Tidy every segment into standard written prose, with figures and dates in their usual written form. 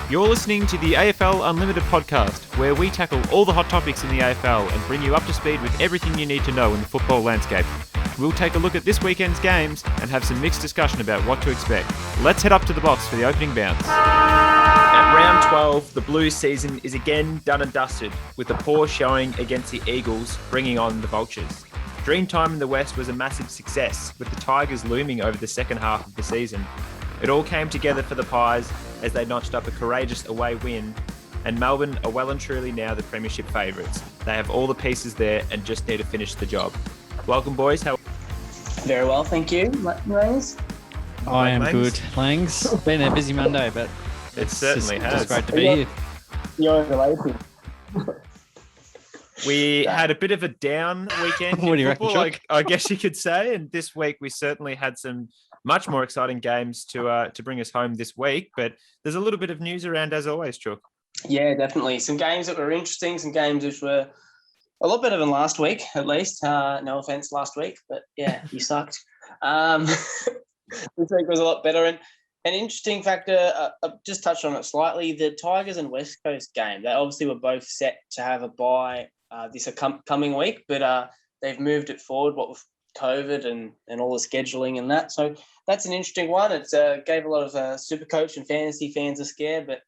You're listening to the AFL Unlimited podcast, where we tackle all the hot topics in the AFL and bring you up to speed with everything you need to know in the football landscape. We'll take a look at this weekend's games and have some mixed discussion about what to expect. Let's head up to the box for the opening bounce. At round 12, the Blues season is again done and dusted, with a poor showing against the Eagles bringing on the Vultures. Dreamtime in the West was a massive success, with the Tigers looming over the second half of the season. It all came together for the Pies as they notched up a courageous away win, and Melbourne are well and truly now the premiership favourites. They have all the pieces there and just need to finish the job. Welcome, boys. How? Very well, thank you, Langs. I am good, Langs. Been a busy Monday, but it certainly has. It's great to be here. You're overlapping. We had a bit of a down weekend What do you in football, reckon, I guess you could say. And this week we certainly had some much more exciting games to bring us home this week. But there's a little bit of news around as always, Chook. Yeah, definitely. Some games that were interesting, some games which were a lot better than last week, at least. No offense last week, but yeah, you sucked. This week was a lot better. And an interesting factor, just touched on it slightly, the Tigers and West Coast game. They obviously were both set to have a bye this coming week, but they've moved it forward, what with COVID and all the scheduling and that. So that's an interesting one. It gave a lot of Supercoach and fantasy fans a scare, but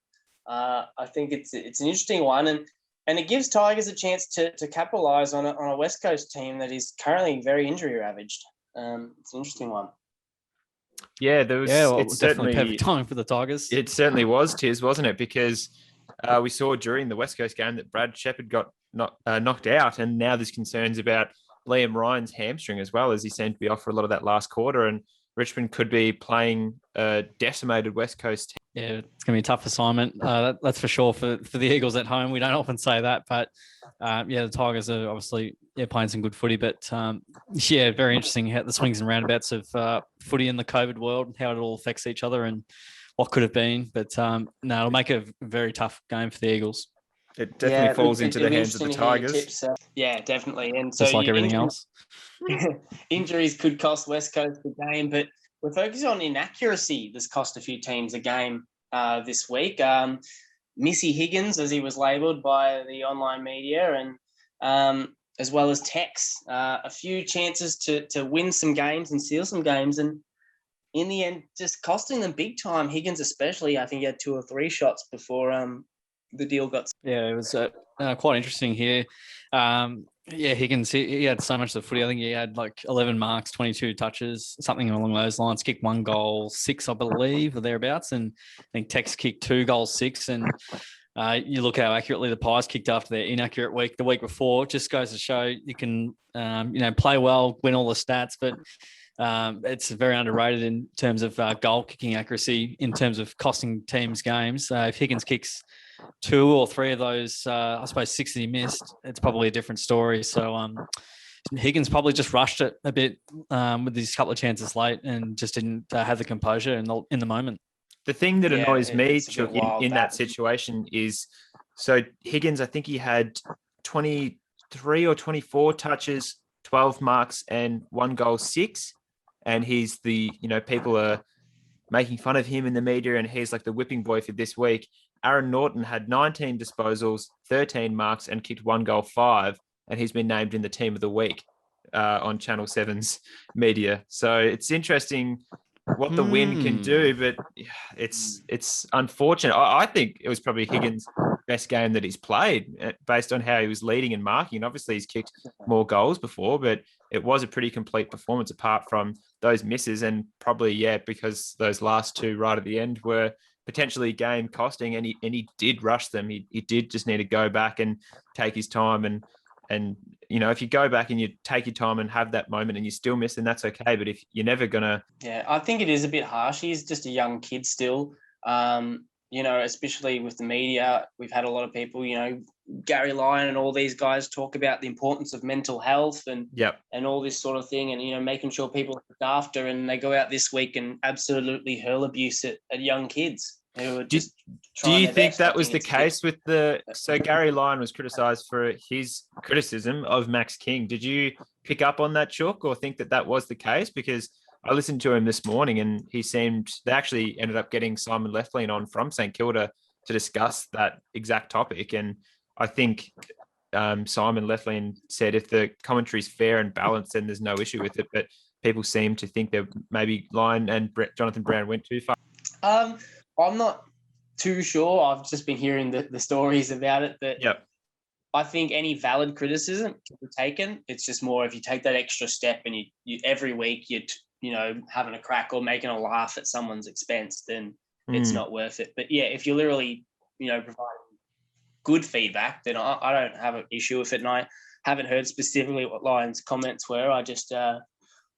I think it's an interesting one. And it gives Tigers a chance to capitalise on a West Coast team that is currently very injury ravaged. It's an interesting one. Yeah, there was. It's definitely perfect time for the Tigers. It certainly was, Tiz, wasn't it? Because we saw during the West Coast game that Brad Shepherd got knocked out, and now there's concerns about Liam Ryan's hamstring as well, as he seemed to be off for a lot of that last quarter, and Richmond could be playing a decimated West Coast team. Yeah, it's going to be a tough assignment. That's for sure for the Eagles at home. We don't often say that, but the Tigers are obviously playing some good footy. But very interesting how the swings and roundabouts of footy in the COVID world, how it all affects each other and what could have been. But it'll make a very tough game for the Eagles. It definitely falls into the hands of the Tigers. Yeah, definitely. And so just like everything else. Injuries could cost West Coast the game, but we're focusing on inaccuracy. This cost a few teams a game this week. Missy Higgins, as he was labelled by the online media, and as well as Tex. A few chances to win some games and seal some games, and in the end, just costing them big time. Higgins especially, I think he had 2 or 3 shots before the deal got. Yeah, it was quite interesting here. Higgins, he had so much of the footy. I think he had like 11 marks, 22 touches, something along those lines. Kicked 1 goal, 6, I believe, or thereabouts. And I think Tex kicked 2 goals, 6. And you look how accurately the Pies kicked after their inaccurate week the week before. It just goes to show you can, play well, win all the stats, but it's very underrated in terms of goal kicking accuracy, in terms of costing teams games. If Higgins kicks 2 or 3 of those, I suppose 6 that he missed, it's probably a different story. So Higgins probably just rushed it a bit with these couple of chances late and just didn't have the composure in the moment. The thing that annoys me, Chuck, in that situation is, so Higgins, I think he had 23 or 24 touches, 12 marks and 1 goal, 6. And he's people are making fun of him in the media, and he's like the whipping boy for this week. Aaron Norton had 19 disposals, 13 marks, and kicked 1 goal, 5. And he's been named in the team of the week on Channel 7's media. So it's interesting what the win can do, but it's unfortunate. I think it was probably Higgins' best game that he's played based on how he was leading and marking. And obviously he's kicked more goals before, but it was a pretty complete performance apart from those misses, and probably, because those last 2 right at the end were potentially game costing, and he did rush them. He did just need to go back and take his time, and if you go back and you take your time and have that moment and you still miss, then that's okay. But if you're never gonna, I think it is a bit harsh. He's just a young kid still. Especially with the media, we've had a lot of people, Gary Lyon and all these guys talk about the importance of mental health and all this sort of thing, and making sure people are looked after, and they go out this week and absolutely hurl abuse at young kids who are just. Do you think that was the case with so Gary Lyon was criticised for his criticism of Max King? Did you pick up on that, Chook, or think that was the case? Because I listened to him this morning and they actually ended up getting Simon Leflin on from St Kilda to discuss that exact topic. And I think Simon Leflin said if the commentary is fair and balanced, then there's no issue with it. But people seem to think that maybe Lyon and Jonathan Brown went too far. I'm not too sure. I've just been hearing the stories about it. But yep. I think any valid criticism can be taken. It's just more if you take that extra step and you every week you're having a crack or making a laugh at someone's expense, then it's not worth it. But yeah, if you're literally providing good feedback, then I don't have an issue with it. And I haven't heard specifically what Lyon's comments were. I just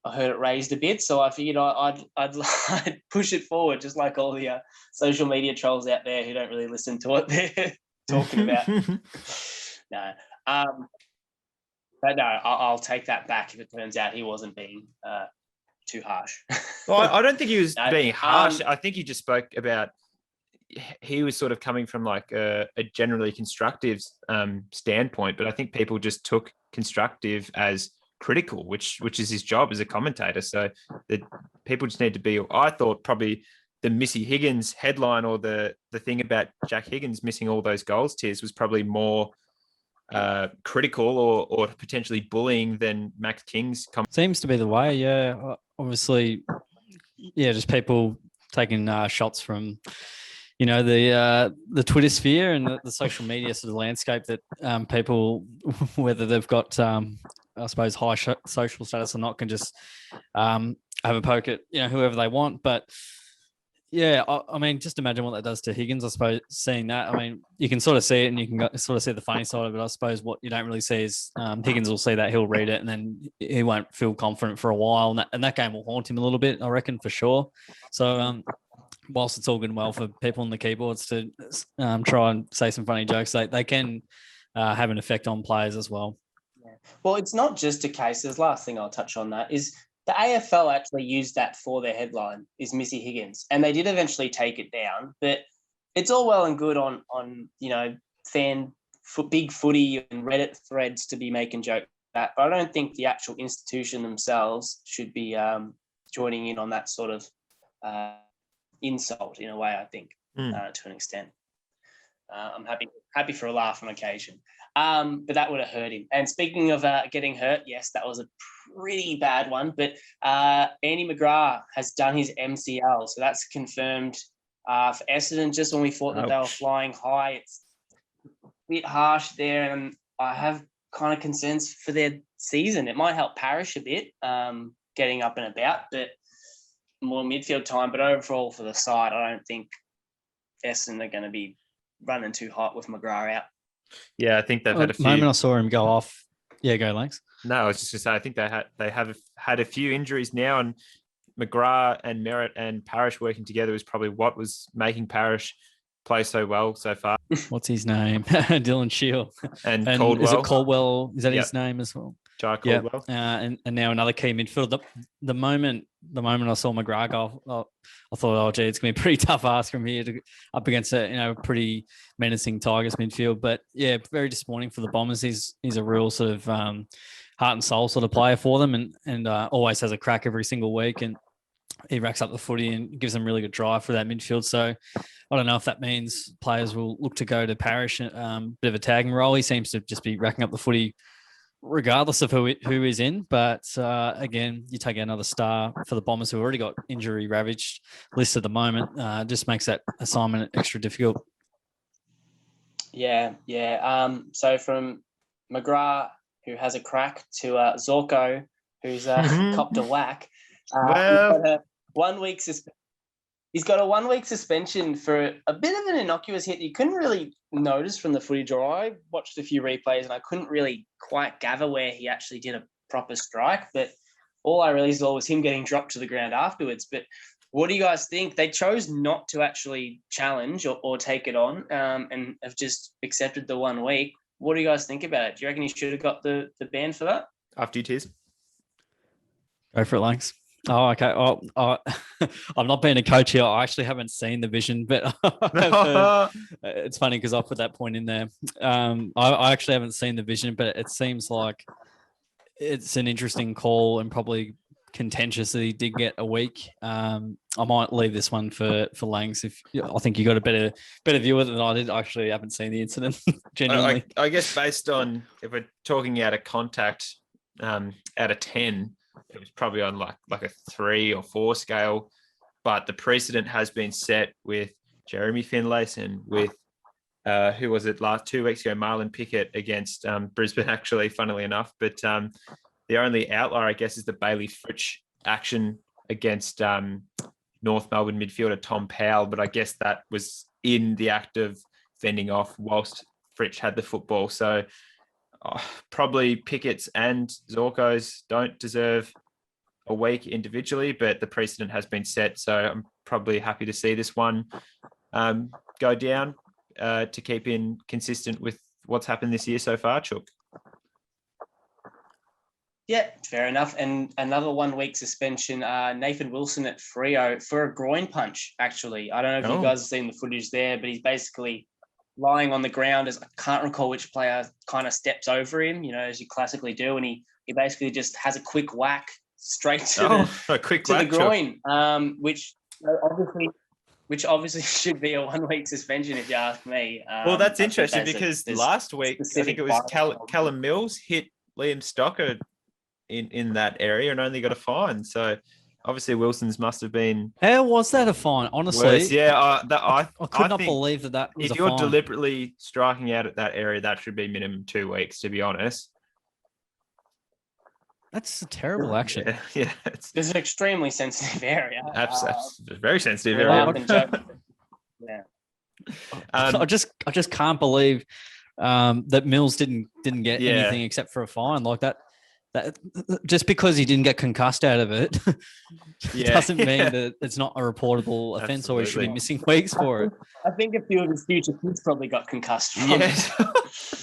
I heard it raised a bit, so I figured I'd push it forward, just like all the social media trolls out there who don't really listen to what they're talking about. No, but no, I'll take that back if it turns out he wasn't being too harsh. Well, I don't think he was being harsh. I think he just spoke about he was sort of coming from like a generally constructive standpoint, but I think people just took constructive as critical, which is his job as a commentator. So the people just need to be. I thought probably the Missy Higgins headline or the thing about Jack Higgins missing all those goals tiers was probably more critical or potentially bullying than Max King's seems to be the way. Yeah, obviously, yeah, just people taking shots from the Twitter sphere and the social media sort of landscape that people, whether they've got I suppose high social status or not, can just have a poke at whoever they want. But yeah, I mean, just imagine what that does to Higgins. I suppose seeing that, I mean, you can sort of see it, and you can sort of see the funny side of it. I suppose what you don't really see is Higgins will see that, he'll read it, and then he won't feel confident for a while, and that game will haunt him a little bit, I reckon, for sure. So whilst it's all good and well for people on the keyboards to try and say some funny jokes, they can have an effect on players as well. Yeah. Well, it's not just a case. There's last thing I'll touch on that is the AFL actually used that for their headline, is Missy Higgins, and they did eventually take it down. But it's all well and good on big footy and Reddit threads to be making jokes about that, but I don't think the actual institution themselves should be joining in on that sort of insult in a way. I think to an extent. I'm happy for a laugh on occasion. But that would have hurt him. And speaking of getting hurt, yes, that was a pretty bad one. But Andy McGrath has done his MCL, so that's confirmed for Essendon. Just when we thought that they were flying high, it's a bit harsh there, and I have kind of concerns for their season. It might help Parrish a bit, getting up and about, but more midfield time. But overall for the side, I don't think Essendon are going to be running too hot with McGrath out. Yeah, I think they've had a few. Moment I saw him go off. Yeah, go Lanks. No, I was just going to say, I think they have had a few injuries now, and McGrath and Merritt and Parrish working together is probably what was making Parrish play so well so far. What's his name? Dylan Shield. And Caldwell. Is it Caldwell? Is that his name as well? Jai Caldwell. And now another key midfield. The moment I saw McGrath go, I thought, oh, gee, it's going to be a pretty tough ask from here up against a pretty menacing Tigers midfield. But yeah, very disappointing for the Bombers. He's a real sort of heart and soul sort of player for them, and always has a crack every single week, and he racks up the footy and gives them really good drive for that midfield. So I don't know if that means players will look to go to Parrish, bit of a tagging role. He seems to just be racking up the footy regardless of who is in. But again, you take another star for the Bombers, who already got injury ravaged list at the moment. Just makes that assignment extra difficult. Yeah. So from McGrath, who has a crack, to Zorko, who's copped a whack. He's got a 1 week suspension for a bit of an innocuous hit. You couldn't really notice from the footage, or I watched a few replays and I couldn't really quite gather where he actually did a proper strike. But all I really saw was him getting dropped to the ground afterwards. But what do you guys think? They chose not to actually challenge or take it on, and have just accepted the 1 week. What do you guys think about it? Do you reckon he should have got the ban for that? After you, Tiz. Go for it, Lanks. Oh, okay. I'm not being a coach here. I actually haven't seen the vision, but it's funny because I put that point in there. I actually haven't seen the vision, but it seems like it's an interesting call and probably contentious that he did get a week. I might leave this one for Langs. If I think you got a better view of it than I did. I actually haven't seen the incident. Genuinely, I guess based on if we're talking out of contact, out of 10, it was probably on like a 3 or 4 scale. But the precedent has been set with Jeremy Finlayson, with who was it last 2 weeks ago, Marlon Pickett against Brisbane, actually, funnily enough. But the only outlier, I guess, is the Bailey Fritsch action against North Melbourne midfielder Tom Powell. But I guess that was in the act of fending off whilst Fritsch had the football. So probably Pickett's and Zorko's don't deserve a week individually, but the precedent has been set. So I'm probably happy to see this one go down to keep in consistent with what's happened this year so far, Chook. Yeah, fair enough. And another 1 week suspension, Nathan Wilson at Freo for a groin punch, actually. I don't know if you guys have seen the footage there, but he's basically lying on the ground as I can't recall which player kind of steps over him, as you classically do. And he basically just has a quick whack straight to the groin, which obviously should be a 1 week suspension if you ask me. Well, that's interesting because last week, I think it was Callum Mills hit Liam Stocker in that area and only got a fine. So obviously Wilson's must have been. How was that a fine? Honestly, worse. Yeah, I could not believe that was if a you're fine. deliberately striking out at that area, that should be minimum 2 weeks, to be honest. That's a terrible action. Yeah. It's an extremely sensitive area. Absolutely, very sensitive area. Yeah. I just can't believe that Mills didn't get anything except for a fine like that. That just because he didn't get concussed out of it doesn't mean that it's not a reportable offence or he should be missing weeks for it. I think a few of his future kids probably got concussed from it.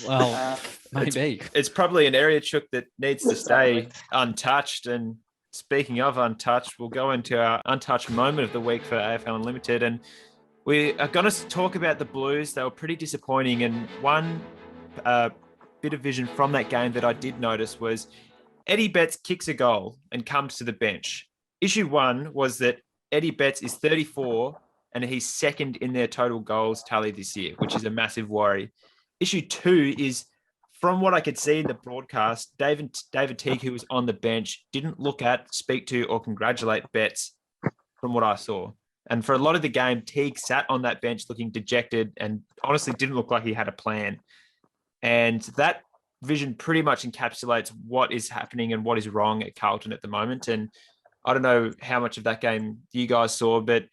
Well, maybe. It's probably an area, Chook, that needs to stay untouched. And speaking of untouched, we'll go into our untouched moment of the week for AFL Unlimited. And we are going to talk about the Blues. They were pretty disappointing. And one bit of vision from that game that I did notice was Eddie Betts kicks a goal and comes to the bench. Issue 1 was that Eddie Betts is 34 and he's second in their total goals tally this year, which is a massive worry. Issue 2 is, from what I could see in the broadcast, David Teague, who was on the bench, didn't look at, speak to, or congratulate Betts from what I saw. And for a lot of the game, Teague sat on that bench looking dejected and honestly didn't look like he had a plan. And that vision pretty much encapsulates what is happening and what is wrong at Carlton at the moment. And I don't know how much of that game you guys saw, but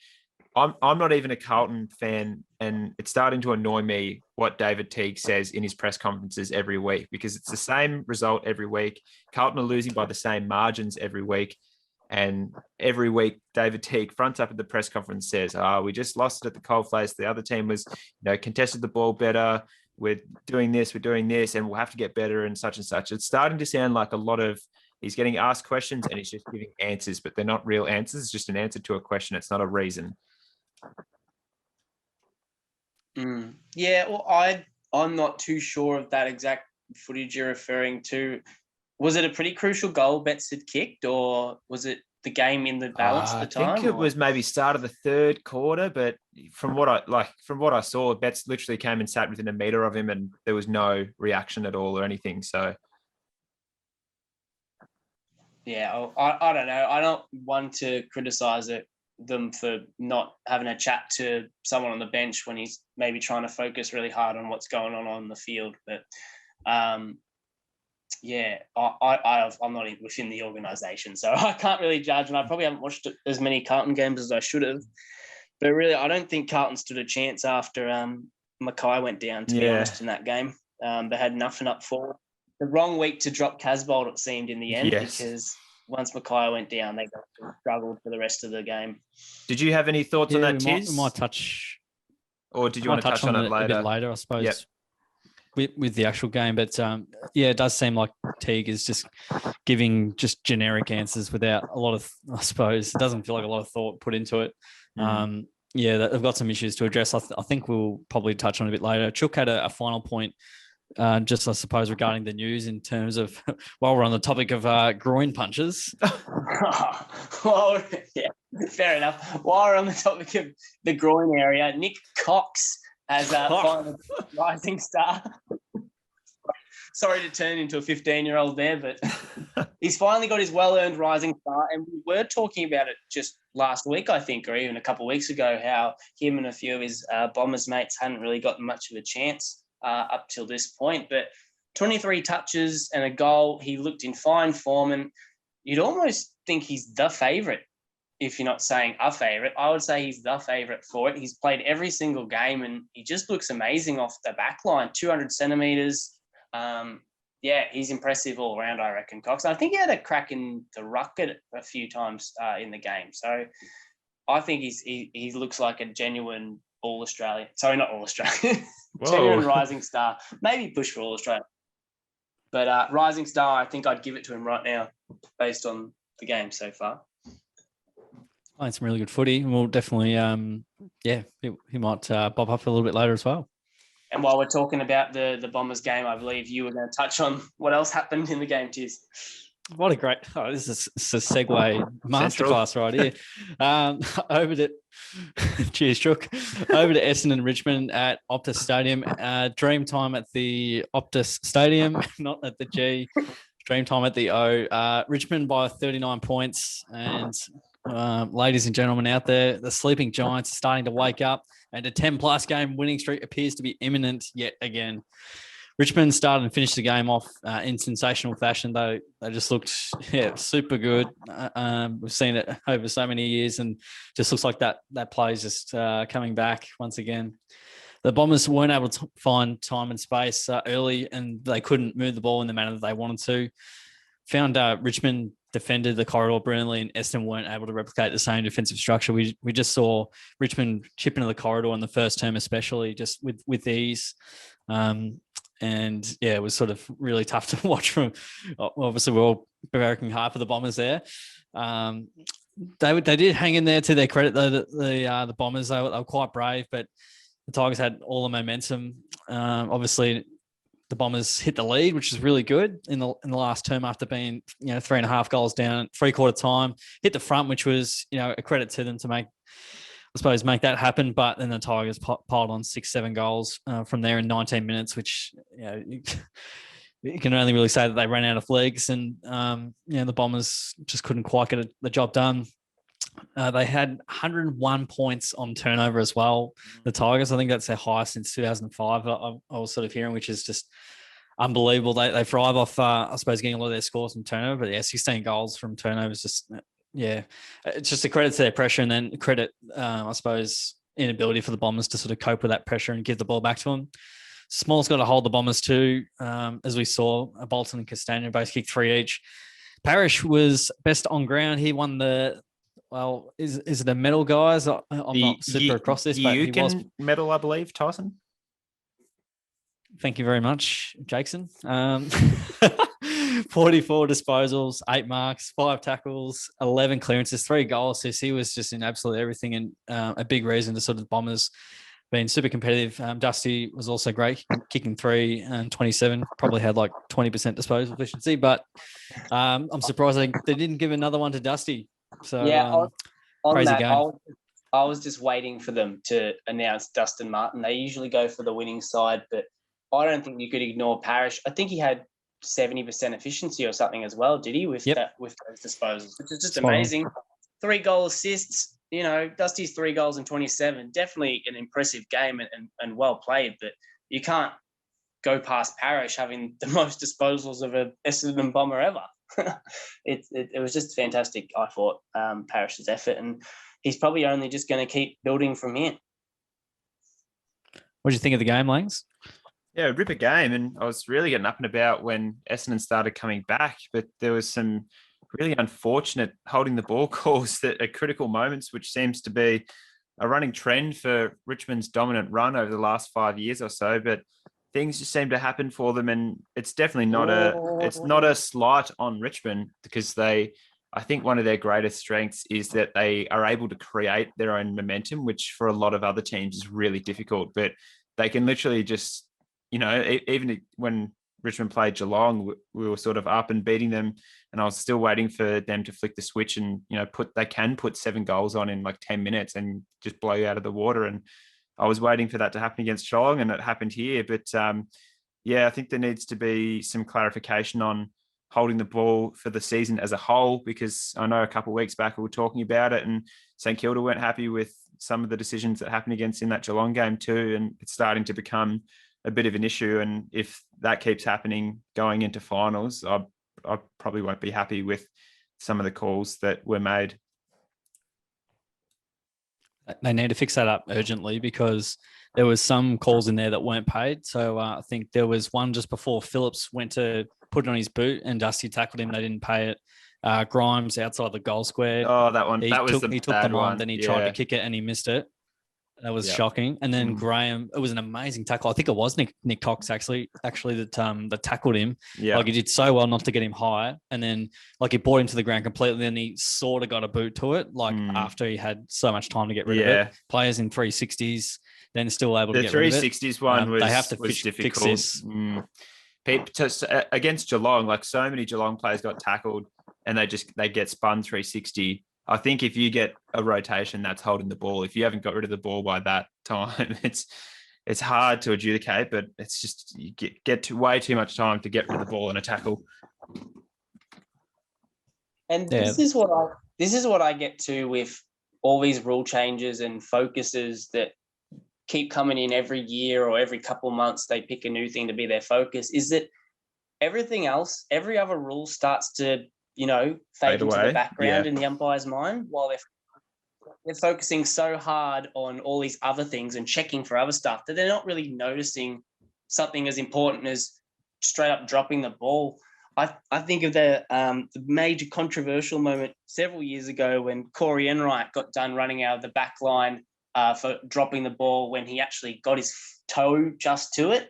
I'm not even a Carlton fan, and it's starting to annoy me what David Teague says in his press conferences every week, because it's the same result every week. Carlton are losing by the same margins every week. And every week, David Teague fronts up at the press conference, says, we just lost it at the coalface. The other team was, contested the ball better. We're doing this, and we'll have to get better and such and such. It's starting to sound like a lot of, he's getting asked questions and he's just giving answers, but they're not real answers. It's just an answer to a question. It's not a reason. Yeah, well, I'm not too sure of that exact footage you're referring to. Was it a pretty crucial goal Betts had kicked, or was it the game in the balance at the time? I think it was maybe start of the third quarter, but from what I saw, Betts literally came and sat within a meter of him, and there was no reaction at all or anything. So, yeah, I don't know. I don't want to criticize them for not having a chat to someone on the bench when he's maybe trying to focus really hard on what's going on the field, but. Yeah, I'm not within the organisation, so I can't really judge, and I probably haven't watched as many Carlton games as I should have. But really, I don't think Carlton stood a chance after Mackay went down, to be honest, in that game. They had nothing up forward. The wrong week to drop Casbolt, it seemed, in the end, because once Mackay went down, they struggled for the rest of the game. Did you have any thoughts on that, Tiz? We might touch... Or did you want to touch on it later? A bit later, I suppose. Yep. With the actual game, but it does seem like Teague is just giving just generic answers without a lot of, I suppose, it doesn't feel like a lot of thought put into it. They've got some issues to address. I think we'll probably touch on a bit later. Chook had a final point just I suppose regarding the news in terms of while we're on the topic of groin punches. Well, yeah, fair enough. While we're on the topic of the groin area, Nick Cox has finally rising star. Sorry to turn into a 15-year-old there, but he's finally got his well-earned rising star. And we were talking about it just last week, I think, or even a couple of weeks ago, how him and a few of his Bombers mates hadn't really gotten much of a chance up till this point. But 23 touches and a goal. He looked in fine form, and you'd almost think he's the favourite. If you're not saying a favourite, I would say he's the favourite for it. He's played every single game, and he just looks amazing off the back line, 200 centimetres. Yeah, he's impressive all around, I reckon, Cox. I think he had a crack in the ruck a few times in the game. So I think he looks like a genuine All-Australian. Sorry, not All-Australian. Genuine rising star. Maybe push for All-Australian. But rising star, I think I'd give it to him right now based on the game so far. Playing some really good footy. And we'll definitely, he might bob up a little bit later as well. And while we're talking about the Bombers game, I believe you were going to touch on what else happened in the game, Tiz. What a great, this is a segue masterclass right here. Over to, cheers, Shook. Over to Essendon and Richmond at Optus Stadium. Dreamtime at the Optus Stadium, not at the G. Dreamtime at the O. Richmond by 39 points. And ladies and gentlemen out there, the sleeping Giants are starting to wake up. And a 10-plus game winning streak appears to be imminent yet again. Richmond started and finished the game off in sensational fashion, though. They just looked super good. We've seen it over so many years, and just looks like that play is just coming back once again. The Bombers weren't able to find time and space early, and they couldn't move the ball in the manner that they wanted to. Found Richmond defended the corridor brilliantly, and Essendon weren't able to replicate the same defensive structure. We just saw Richmond chip into the corridor in the first term, especially just with ease. And yeah, it was sort of really tough to watch from. Obviously, we're all working hard for the Bombers there. They did hang in there to their credit, though. The Bombers they were quite brave, but the Tigers had all the momentum. Obviously, the Bombers hit the lead, which is really good in the last term after being 3.5 goals down, 3/4 time. Hit the front, which was a credit to them to make that happen. But then the Tigers piled on 6-7 goals from there in 19 minutes, which you can only really say that they ran out of legs, and the Bombers just couldn't quite get the job done. They had 101 points on turnover as well. The Tigers, I think that's their highest since 2005. I was sort of hearing, which is just unbelievable. They thrive off, I suppose, getting a lot of their scores from turnover. But 16 goals from turnovers, just it's just a credit to their pressure, and then credit, I suppose, inability for the Bombers to sort of cope with that pressure and give the ball back to them. Small's got to hold the Bombers too, as we saw. Bolton and Castagna both kicked 3 each. Parrish was best on ground. He won the. Well, is it a medal, guys? I'm not super across this, but he was medal, I believe, Tyson. Thank you very much, Jackson. 44 disposals, 8 marks, 5 tackles, 11 clearances, 3 goals. So he was just in absolutely everything, and a big reason to sort of Bombers being super competitive. Dusty was also great, kicking 3 and 27. Probably had like 20% disposal efficiency, but I'm surprised they didn't give another one to Dusty. So yeah, on crazy that, game. I was just waiting for them to announce Dustin Martin. They usually go for the winning side, but I don't think you could ignore Parrish. I think he had 70% efficiency or something as well, did he, with those disposals, which is just amazing. 3 goal assists, Dusty's 3 goals and 27. Definitely an impressive game and well played, but you can't go past Parrish having the most disposals of a Essendon Bomber ever. It was just fantastic, I thought, Parrish's effort, and he's probably only just going to keep building from here. What did you think of the game, Langs? Yeah, ripper game, and I was really getting up and about when Essendon started coming back, but there was some really unfortunate holding the ball calls at critical moments, which seems to be a running trend for Richmond's dominant run over the last 5 years or so, but things just seem to happen for them, and it's definitely not a slight on Richmond, because I think one of their greatest strengths is that they are able to create their own momentum, which for a lot of other teams is really difficult, but they can literally just, even when Richmond played Geelong, we were sort of up and beating them, and I was still waiting for them to flick the switch and, they can put 7 goals on in like 10 minutes and just blow you out of the water. And I was waiting for that to happen against Geelong, and it happened here. But I think there needs to be some clarification on holding the ball for the season as a whole, because I know a couple of weeks back we were talking about it, and St Kilda weren't happy with some of the decisions that happened against in that Geelong game too, and it's starting to become a bit of an issue. And if that keeps happening going into finals, I probably won't be happy with some of the calls that were made. They need to fix that up urgently, because there was some calls in there that weren't paid. So I think there was one just before Phillips went to put it on his boot and Dusty tackled him. They didn't pay it. Grimes outside the goal square. Oh, that one. He took the one. Then he tried to kick it and he missed it. That was shocking. And then Graham, it was an amazing tackle. I think it was Nick Cox actually that tackled him. Yeah. Like, he did so well not to get him high. And then he brought him to the ground completely. Then he sort of got a boot to it, after he had so much time to get rid of it. Players in 360s, then still able to get rid of it. The 360s one was, they have to was fix difficult. this. Against Geelong, like, so many Geelong players got tackled and they get spun 360. I think if you get a rotation, that's holding the ball. If you haven't got rid of the ball by that time, it's hard to adjudicate, but it's just you get to way too much time to get rid of the ball in a tackle. And this is what I get to with all these rule changes and focuses that keep coming in every year or every couple of months. They pick a new thing to be their focus. Is that everything else, every other rule starts to fade into the background in the umpire's mind, while they're focusing so hard on all these other things and checking for other stuff that they're not really noticing something as important as straight up dropping the ball. I think of the major controversial moment several years ago when Corey Enright got done running out of the back line for dropping the ball when he actually got his toe just to it.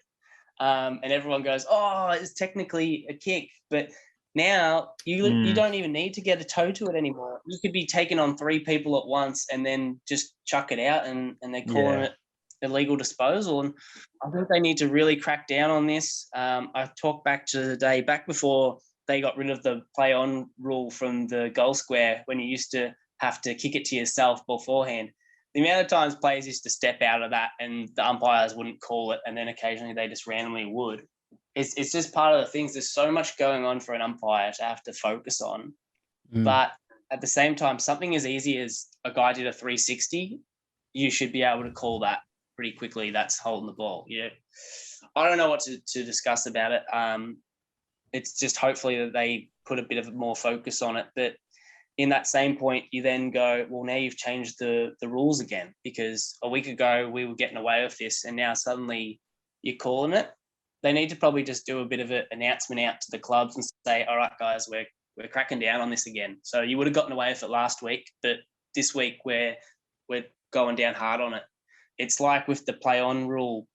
And everyone goes, oh, it's technically a kick. But now you don't even need to get a toe to it anymore. You could be taking on 3 people at once and then just chuck it out, and they're calling it illegal disposal. And I think they need to really crack down on this. I talked back to the day back before they got rid of the play on rule from the goal square, when you used to have to kick it to yourself beforehand. The amount of times players used to step out of that and the umpires wouldn't call it, and then occasionally they just randomly would. It's just part of the things. There's so much going on for an umpire to have to focus on. But at the same time, something as easy as a guy did a 360, you should be able to call that pretty quickly. That's holding the ball. Yeah, I don't know what to discuss about it. It's just hopefully that they put a bit of more focus on it. But in that same point, you then go, well, now you've changed the rules again, because a week ago we were getting away with this and now suddenly you're calling it. They need to probably just do a bit of an announcement out to the clubs and say, all right, guys, we're cracking down on this again. So you would have gotten away with it last week, but this week we're going down hard on it. It's like with the play on rule,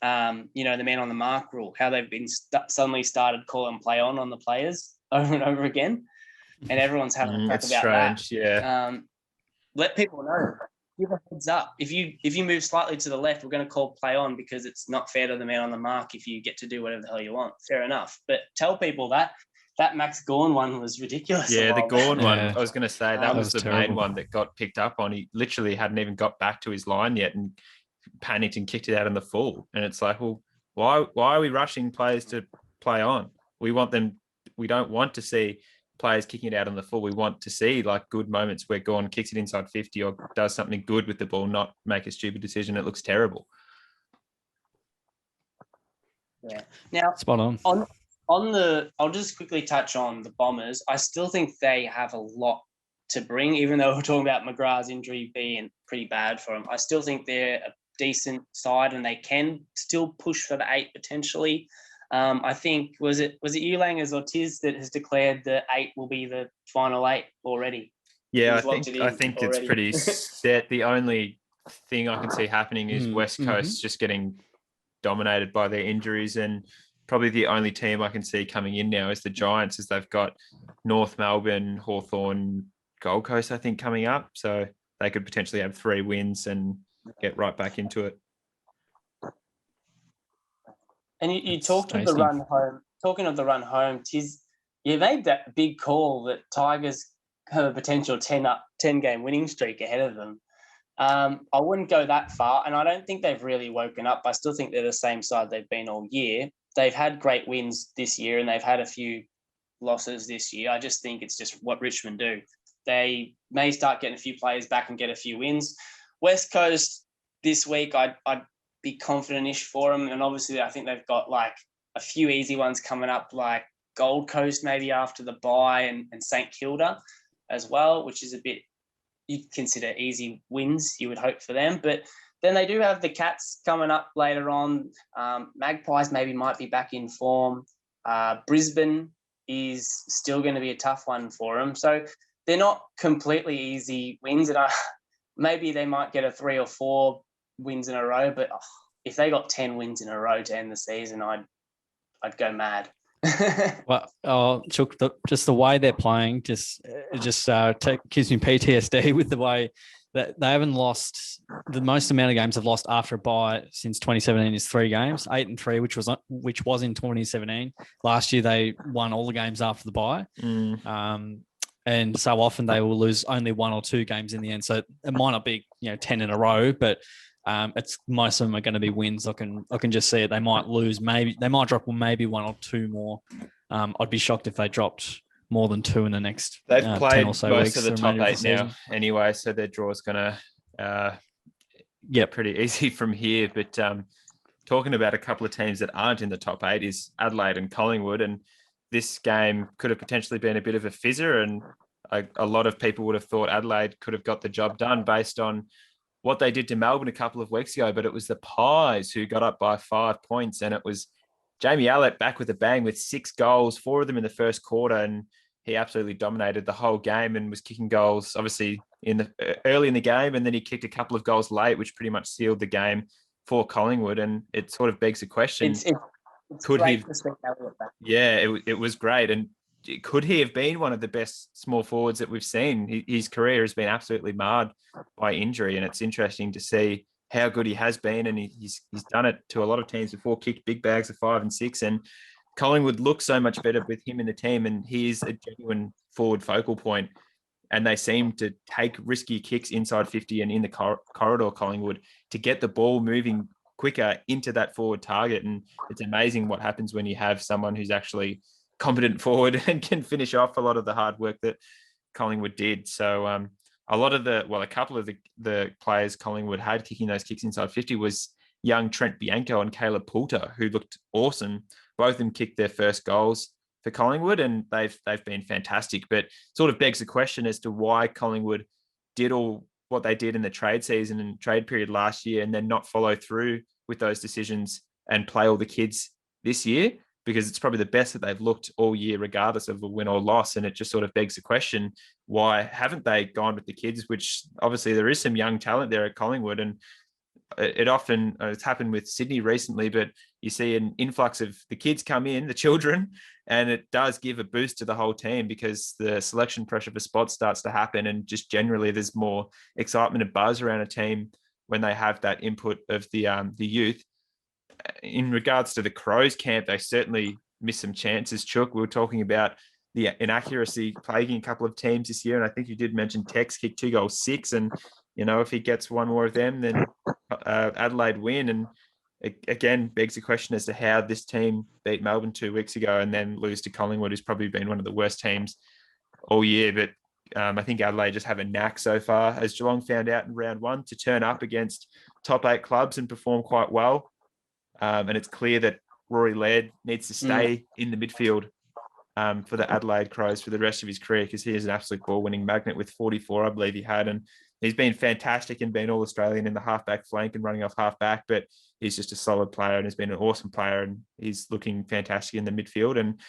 the man on the mark rule, how they've been suddenly started calling play on the players over and over again. And everyone's having a crack about strange, that. Yeah. Let people know. Give a heads up. If you move slightly to the left, we're going to call play on, because it's not fair to the man on the mark if you get to do whatever the hell you want. Fair enough. But tell people that Max Gawn one was ridiculous. Yeah, the Gawn one. I was going to say that was the terrible main one that got picked up on. He literally hadn't even got back to his line yet and panicked and kicked it out in the full. And it's like, well, why are we rushing players to play on? We don't want to see players kicking it out on the full. We want to see good moments where Gawn kicks it inside 50 or does something good with the ball, not make a stupid decision. It looks terrible. Yeah. Now, spot on. I'll just quickly touch on the Bombers. I still think they have a lot to bring, even though we're talking about McGrath's injury being pretty bad for them. I still think they're a decent side and they can still push for the 8 potentially. I think was it you, Langers, or Tiz, that has declared the 8 will be the final 8 already? Yeah, I think it's pretty set. The only thing I can see happening is West Coast just getting dominated by their injuries, and probably the only team I can see coming in now is the Giants, as they've got North Melbourne, Hawthorn, Gold Coast, I think, coming up. So they could potentially have 3 wins and get right back into it. And you It's talked of the tasty. run home. Talking of the run home, you made that big call that Tigers have a potential 10-game winning streak ahead of them. I wouldn't go that far, and I don't think they've really woken up. I still think they're the same side they've been all year. They've had great wins this year, and they've had a few losses this year. I just think it's just what Richmond do. They may start getting a few players back and get a few wins. West Coast this week, I'd be confident-ish for them, and obviously I think they've got like a few easy ones coming up, like Gold Coast maybe after the bye, and St Kilda as well, which is a bit you'd consider easy wins, you would hope for them. But then they do have the Cats coming up later on. Magpies maybe might be back in form. Brisbane is still going to be a tough one for them. So they're not completely easy wins. And maybe they might get a 3 or 4 wins in a row. But if they got 10 wins in a row to end the season, I'd go mad. Well, Chook, just the way they're playing gives me PTSD with the way that they haven't lost. The most amount of games they've lost after a bye since 2017 is 3 games, 8-3, which was in 2017. Last year they won all the games after the bye, and so often they will lose only 1 or 2 games in the end. So it might not be 10 in a row, but it's most of them are going to be wins. I can just see it. They might lose, maybe they might drop maybe 1 or 2 more. I'd be shocked if they dropped more than 2 in the next. They've played 10 or so most weeks, of the top 8 now, anyway, so their draw's going to get pretty easy from here. But talking about a couple of teams that aren't in the top 8 is Adelaide and Collingwood, and this game could have potentially been a bit of a fizzer, and a lot of people would have thought Adelaide could have got the job done based on what they did to Melbourne a couple of weeks ago, but it was the Pies who got up by 5 points, and it was Jamie Allett back with a bang with 6 goals, 4 of them in the first quarter, and he absolutely dominated the whole game and was kicking goals, obviously, early in the game, and then he kicked a couple of goals late, which pretty much sealed the game for Collingwood, and it sort of begs the question, could he? Yeah, it was great, and could he have been one of the best small forwards that we've seen? His career has been absolutely marred by injury, and it's interesting to see how good he has been. And he's done it to a lot of teams before, kicked big bags of 5 and 6. And Collingwood looks so much better with him in the team, and he is a genuine forward focal point. And they seem to take risky kicks inside 50 and in the corridor, Collingwood, to get the ball moving quicker into that forward target. And it's amazing what happens when you have someone who's actually competent forward and can finish off a lot of the hard work that Collingwood did. So a couple of the players Collingwood had kicking those kicks inside 50 was young Trent Bianco and Caleb Poulter, who looked awesome. Both of them kicked their first goals for Collingwood, and they've been fantastic. But sort of begs the question as to why Collingwood did all what they did in the trade season and trade period last year, and then not follow through with those decisions and play all the kids this year, because it's probably the best that they've looked all year, regardless of a win or loss. And it just sort of begs the question, why haven't they gone with the kids, which obviously there is some young talent there at Collingwood. And it's happened with Sydney recently, but you see an influx of the kids come in, the children, and it does give a boost to the whole team because the selection pressure for spots starts to happen. And just generally there's more excitement and buzz around a team when they have that input of the youth. In regards to the Crows camp, they certainly missed some chances, Chook. We were talking about the inaccuracy plaguing a couple of teams this year, and I think you did mention Tex kicked 2 goals 6, and if he gets one more of them, then Adelaide win. And it again begs the question as to how this team beat Melbourne 2 weeks ago and then lose to Collingwood, who's probably been one of the worst teams all year. But I think Adelaide just have a knack so far, as Geelong found out in round 1, to turn up against top 8 clubs and perform quite well. And it's clear that Rory Laird needs to stay in the midfield for the Adelaide Crows for the rest of his career, because he is an absolute ball-winning magnet with 44, I believe he had. And he's been fantastic and been All-Australian in the halfback flank and running off halfback, but he's just a solid player and has been an awesome player, and he's looking fantastic in the midfield. And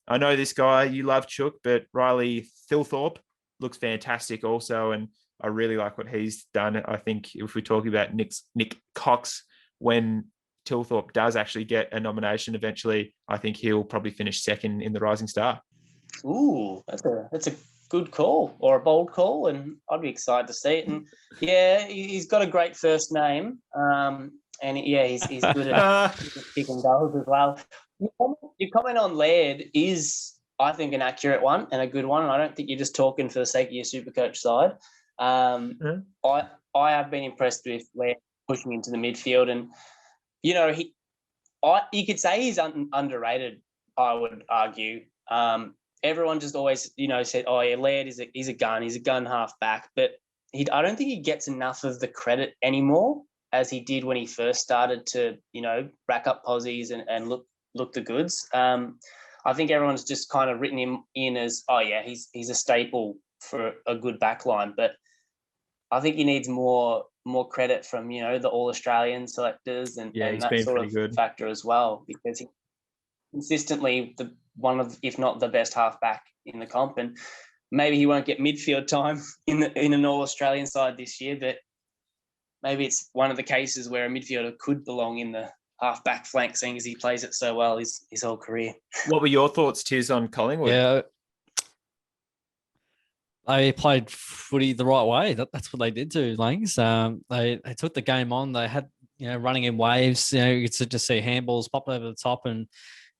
I know this guy you love, Chook, but Riley Thilthorpe looks fantastic also, and I really like what he's done. I think if we talk about Nick Cox, when Tilthorpe does actually get a nomination eventually, I think he'll probably finish second in the Rising Star. Ooh, that's a good call, or a bold call, and I'd be excited to see it. And yeah, he's got a great first name, and he's good at kicking goals as well. Your comment on Laird is, I think, an accurate one and a good one. And I don't think you're just talking for the sake of your Supercoach side. I have been impressed with Laird pushing into the midfield, and you could say he's underrated. I would argue. Everyone just always said, "Oh yeah, Laird he's a gun. He's a gun half back," but I don't think he gets enough of the credit anymore as he did when he first started to rack up posies and look the goods. I think everyone's just kind of written him in as, oh yeah, he's a staple for a good back line, but I think he needs more credit from the All Australian selectors and that sort of good factor as well, because he consistently one of, if not the best halfback in the comp, and maybe he won't get midfield time in an All Australian side this year, but maybe it's one of the cases where a midfielder could belong in the half-back flank, seeing as he plays it so well his whole career. What were your thoughts, Tiz, on Collingwood? Yeah, they played footy the right way. That's what they did to Langs. They took the game on. They had running in waves. You could just see handballs pop over the top, and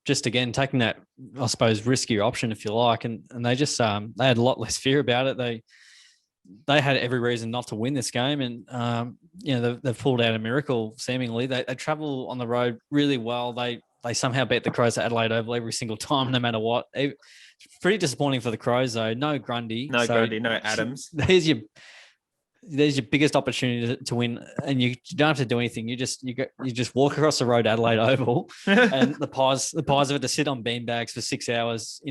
just again taking that, I suppose, riskier option if you like. And they just they had a lot less fear about it. They had every reason not to win this game, and they've pulled out a miracle. Seemingly, they travel on the road really well. They somehow beat the Crows at Adelaide Oval every single time, no matter what. Pretty disappointing for the Crows, though. No Grundy, no Adams. There's your biggest opportunity to win, and you don't have to do anything. You just walk across the road to Adelaide Oval, and the Pies have had to sit on beanbags for 6 hours,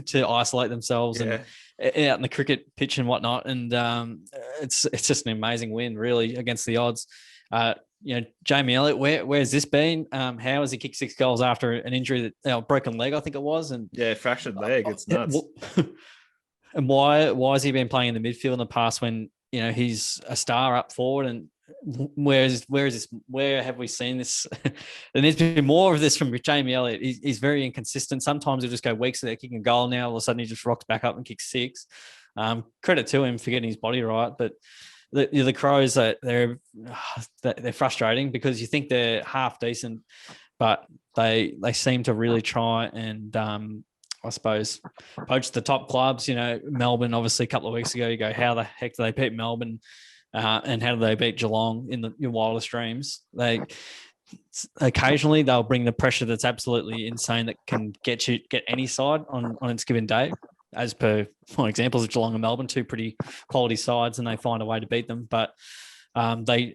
to isolate themselves and out in the cricket pitch and whatnot. And it's just an amazing win, really, against the odds. Jamie Elliott, where's this been? How has he kicked 6 goals after an injury broken leg, I think it was, and fractured leg. It's nuts. And why has he been playing in the midfield in the past when he's a star up forward? And where is this? Where have we seen this? There needs to be more of this from Jamie Elliott. He's very inconsistent. Sometimes he'll just go weeks without kicking a goal. Now all of a sudden he just rocks back up and kicks 6. Credit to him for getting his body right, but the Crows, they're frustrating because you think they're half decent, but they seem to really try and I suppose poach the top clubs. Melbourne, obviously, a couple of weeks ago, you go, how the heck do they beat Melbourne, and how do they beat Geelong in your wildest dreams? Occasionally they'll bring the pressure that's absolutely insane that can get any side on its given day. As per examples of Geelong and Melbourne, 2 pretty quality sides, and they find a way to beat them. But they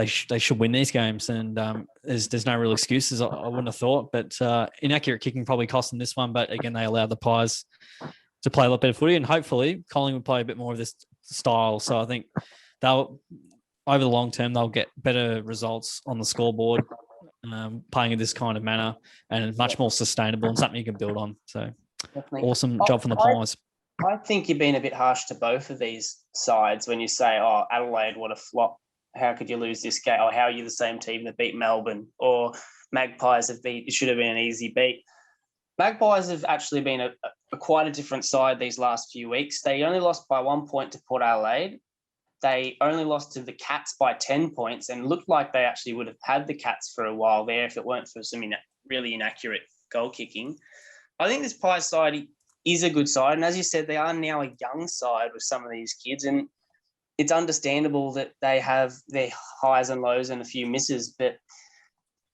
should win these games, and there's no real excuses, I wouldn't have thought. But inaccurate kicking probably cost them this one. But again, they allowed the Pies to play a lot better footy, and hopefully Collingwood will play a bit more of this style. So I think they'll, over the long term, they'll get better results on the scoreboard, playing in this kind of manner, and much more sustainable and something you can build on. So. Definitely. Awesome job from the Pies. I think you're being a bit harsh to both of these sides when you say, oh, Adelaide, what a flop. How could you lose this game? Or how are you the same team that beat Melbourne? Or Magpies it should have been an easy beat. Magpies have actually been a quite a different side these last few weeks. They only lost by 1 point to Port Adelaide. They only lost to the Cats by 10 points and looked like they actually would have had the Cats for a while there if it weren't for some really inaccurate goal kicking. I think this Pies side is a good side. And as you said, they are now a young side with some of these kids. And it's understandable that they have their highs and lows and a few misses. But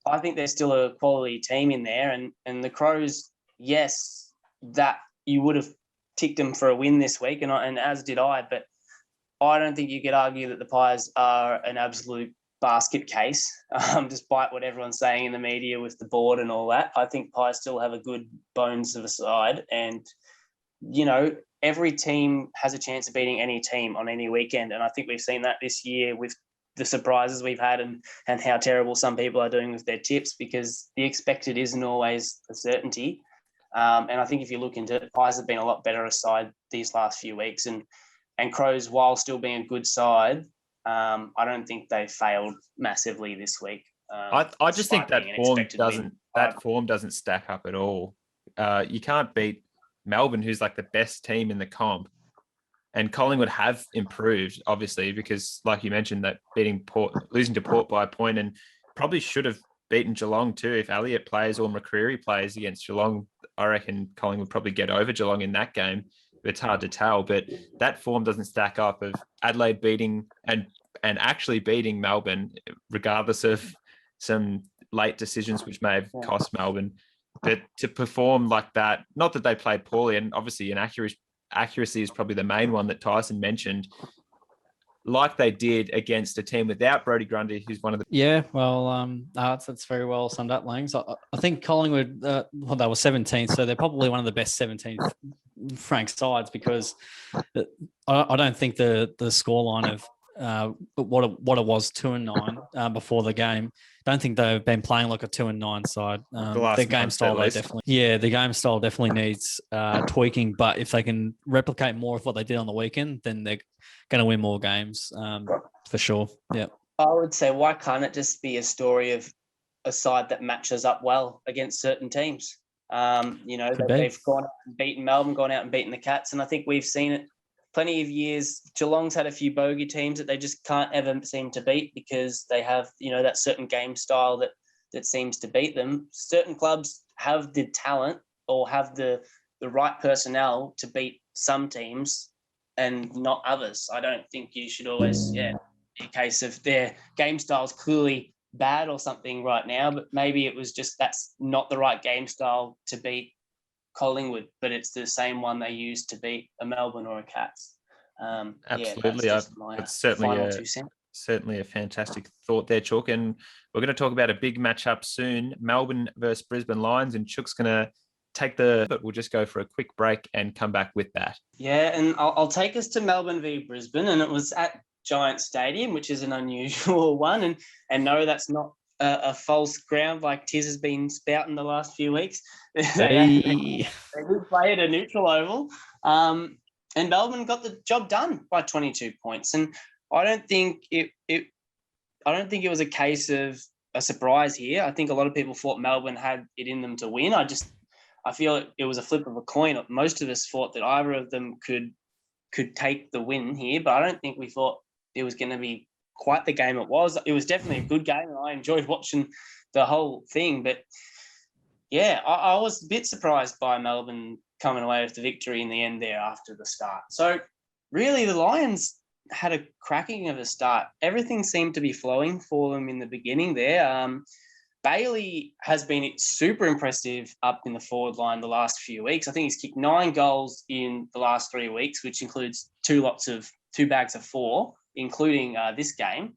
I think they're still a quality team in there. And the Crows, yes, that you would have ticked them for a win this week. And as did I. But I don't think you could argue that the Pies are an absolute basket case, despite what everyone's saying in the media with the board and all that. I think Pies still have a good bones of a side, and every team has a chance of beating any team on any weekend, and I think we've seen that this year with the surprises we've had and how terrible some people are doing with their tips, because the expected isn't always a certainty. And I think if you look into it, Pies have been a lot better aside these last few weeks, and Crows, while still being a good side, I don't think they failed massively this week. I just think that form doesn't stack up at all. You can't beat Melbourne, who's like the best team in the comp, and Collingwood have improved, obviously, because like you mentioned, that losing to Port by a point, and probably should have beaten Geelong too. If Elliott plays or McCreary plays against Geelong, I reckon Collingwood would probably get over Geelong in that game. It's hard to tell, but that form doesn't stack up of Adelaide beating and actually beating Melbourne, regardless of some late decisions which may have cost Melbourne. But to perform like that, not that they played poorly, and obviously accuracy is probably the main one that Tyson mentioned, like they did against a team without Brodie Grundy, who's one of the... Yeah, well, that's very well summed up, Langs. I think Collingwood, they were 17th, so they're probably one of the best 17th ranked sides, because I don't think the scoreline of what it was 2-9 before the game. Don't think they've been playing like a 2-9 side. Their game style, the game style definitely needs tweaking. But if they can replicate more of what they did on the weekend, then they're going to win more games for sure. Yeah, I would say, why can't it just be a story of a side that matches up well against certain teams? They've gone out and beaten Melbourne, gone out and beaten the Cats, and I think we've seen it plenty of years. Geelong's had a few bogey teams that they just can't ever seem to beat because they have, that certain game style that seems to beat them. Certain clubs have the talent or have the right personnel to beat some teams and not others. I don't think you should always, in case of their game style's clearly bad or something right now, but maybe it was just that's not the right game style to beat Collingwood, but it's the same one they used to beat a Melbourne or a Cats. Absolutely. It's certainly a fantastic thought there, Chook. And we're going to talk about a big matchup soon, Melbourne versus Brisbane Lions, and Chook's going to but we'll just go for a quick break and come back with that. Yeah, and I'll take us to Melbourne v Brisbane, and it was at Giant Stadium, which is an unusual one, and no, that's not a false ground like Tiz has been spouting the last few weeks. They did play at a neutral oval, and Melbourne got the job done by 22 points. And I don't think it was a case of a surprise here. I think a lot of people thought Melbourne had it in them to win. I feel it was a flip of a coin. Most of us thought that either of them could take the win here, but I don't think we thought it was going to be quite the game it was. It was definitely a good game, and I enjoyed watching the whole thing. But yeah, I was a bit surprised by Melbourne coming away with the victory in the end there after the start. So really, the Lions had a cracking of a start. Everything seemed to be flowing for them in the beginning there. Bailey has been super impressive up in the forward line the last few weeks. I think he's kicked 9 goals in the last 3 weeks, which includes 2 bags of 4, including this game.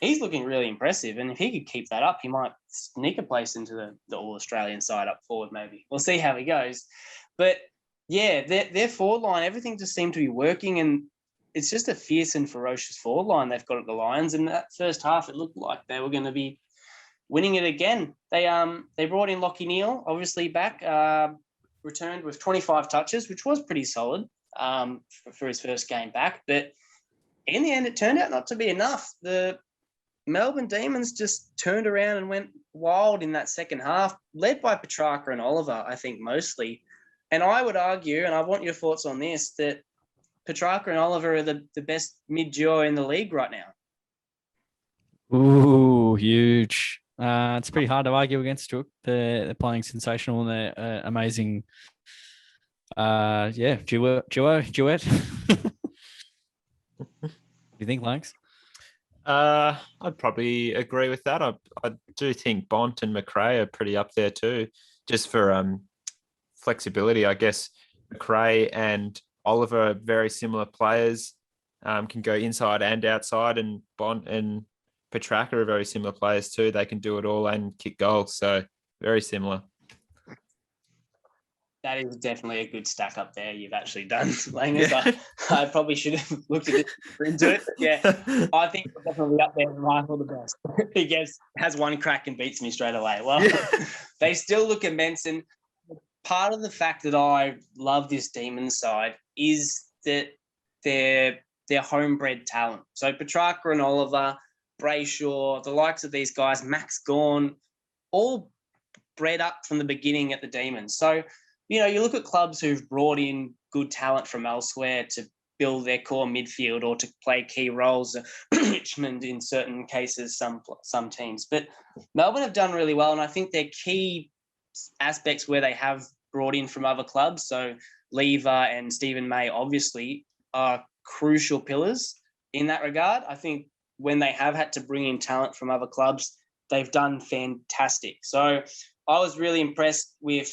He's looking really impressive, and if he could keep that up, he might sneak a place into the All-Australian side up forward maybe. We'll see how he goes. But, yeah, their forward line, everything just seemed to be working, and it's just a fierce and ferocious forward line they've got at the Lions. And that first half, it looked like they were going to be winning it again. They brought in Lachie Neale, obviously back, returned with 25 touches, which was pretty solid for his first game back. But in the end, it turned out not to be enough. The Melbourne Demons just turned around and went wild in that second half, led by Petrarca and Oliver, I think, mostly. And I would argue, and I want your thoughts on this, that Petrarca and Oliver are the best mid-duo in the league right now. Ooh, huge. It's pretty hard to argue against Chook. They're playing sensational, and they're amazing. Duet. You think, Lanks? I'd probably agree with that. I do think Bont and McRae are pretty up there too, just for flexibility. I guess McRae and Oliver are very similar players, can go inside and outside, and Bont and Petrarca are very similar players too. They can do it all and kick goals, so very similar. That is definitely a good stack up there you've actually done, Langers. Yeah. I probably should have looked at it into it. But yeah, I think we're definitely up there in Rifle the best. He has one crack and beats me straight away. Well, they still look immense. And part of the fact that I love this Demons side is that they're homebred talent. So Petrarca and Oliver, Brayshaw, the likes of these guys, Max Gawn, all bred up from the beginning at the Demons. So, you look at clubs who've brought in good talent from elsewhere to build their core midfield or to play key roles. Richmond in certain cases, some teams. But Melbourne have done really well, and I think their key aspects where they have brought in from other clubs, so Lever and Stephen May obviously are crucial pillars in that regard. I think when they have had to bring in talent from other clubs, they've done fantastic. So I was really impressed with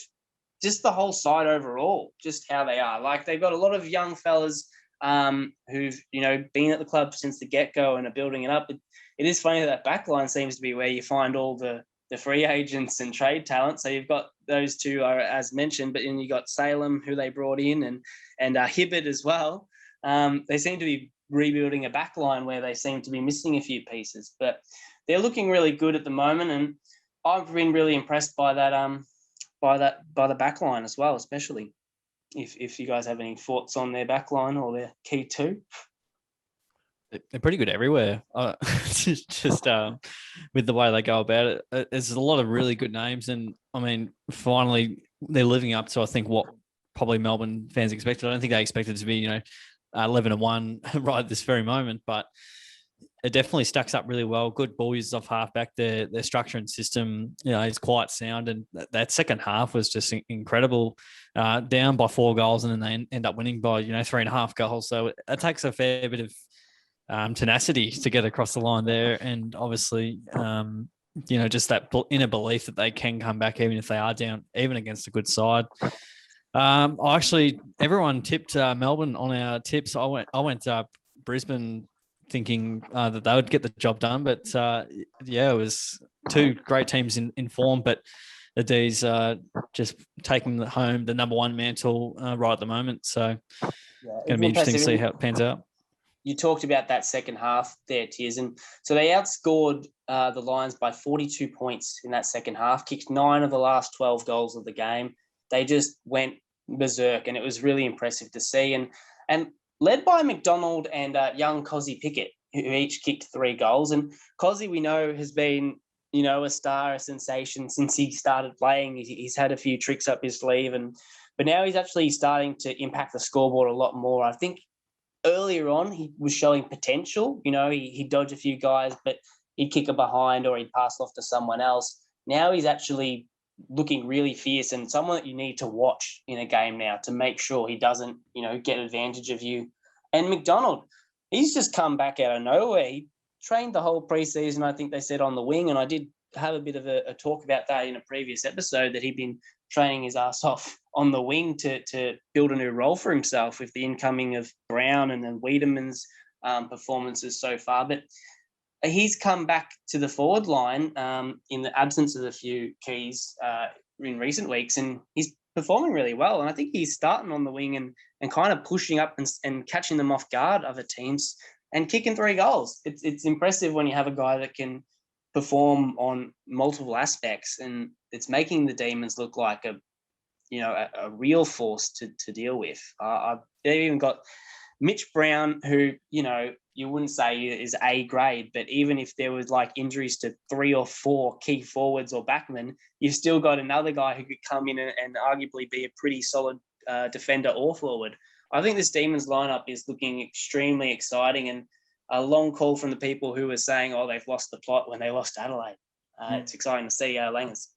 just the whole side overall, just how they are. Like, they've got a lot of young fellas who've, been at the club since the get-go and are building it up. It is funny that back line seems to be where you find all the free agents and trade talent. So you've got those two, are, as mentioned, but then you got Salem, who they brought in, and Hibbert as well. They seem to be rebuilding a back line where they seem to be missing a few pieces. But they're looking really good at the moment, and I've been really impressed by that by the back line as well, especially. If you guys have any thoughts on their back line or their key two. They're pretty good everywhere. Just with the way they go about it, there's a lot of really good names, and I mean, finally they're living up to, I think, what probably Melbourne fans expected. I don't think they expected to be 11-1 right at this very moment, but it definitely stacks up really well. Good ball users off halfback. Their structure and system, is quite sound, and that second half was just incredible. Down by 4 goals, and then they end up winning by 3.5 goals. So it takes a fair bit of tenacity to get across the line there, and obviously, just that inner belief that they can come back even if they are down, even against a good side. Everyone tipped Melbourne on our tips. I went Brisbane thinking that they would get the job done, but it was two great teams in form, but the D's just taking home the number one mantle right at the moment. So it's going to be interesting to see how it pans out. You talked about that second half there, Tiers, and so they outscored the Lions by 42 points in that second half, kicked 9 of the last 12 goals of the game. They just went berserk, and it was really impressive to see. And led by McDonald and young Cozzy Pickett, who each kicked 3 goals. And Cozzy, we know, has been, a star, a sensation since he started playing. He's had a few tricks up his sleeve, but now he's actually starting to impact the scoreboard a lot more. I think earlier on he was showing potential. He'd dodge a few guys, but he'd kick it behind or he'd pass off to someone else. Now he's actually looking really fierce, and someone that you need to watch in a game now to make sure he doesn't, get advantage of you. And McDonald, he's just come back out of nowhere. He trained the whole preseason, I think they said, on the wing, and I did have a bit of a talk about that in a previous episode, that he'd been training his ass off on the wing to build a new role for himself with the incoming of Brown and then Wiedemann's performances so far. But he's come back to the forward line in the absence of a few keys in recent weeks, and he's performing really well. And I think he's starting on the wing and kind of pushing up and catching them off guard, other teams, and kicking 3 goals. It's impressive when you have a guy that can perform on multiple aspects, and it's making the Demons look like a real force to deal with. They've even got Mitch Brown, who, you wouldn't say is A grade, but even if there was like injuries to 3 or 4 key forwards or backmen, you've still got another guy who could come in and arguably be a pretty solid defender or forward. I think this Demons lineup is looking extremely exciting, and a long call from the people who were saying, they've lost the plot when they lost Adelaide. It's exciting to see Langers.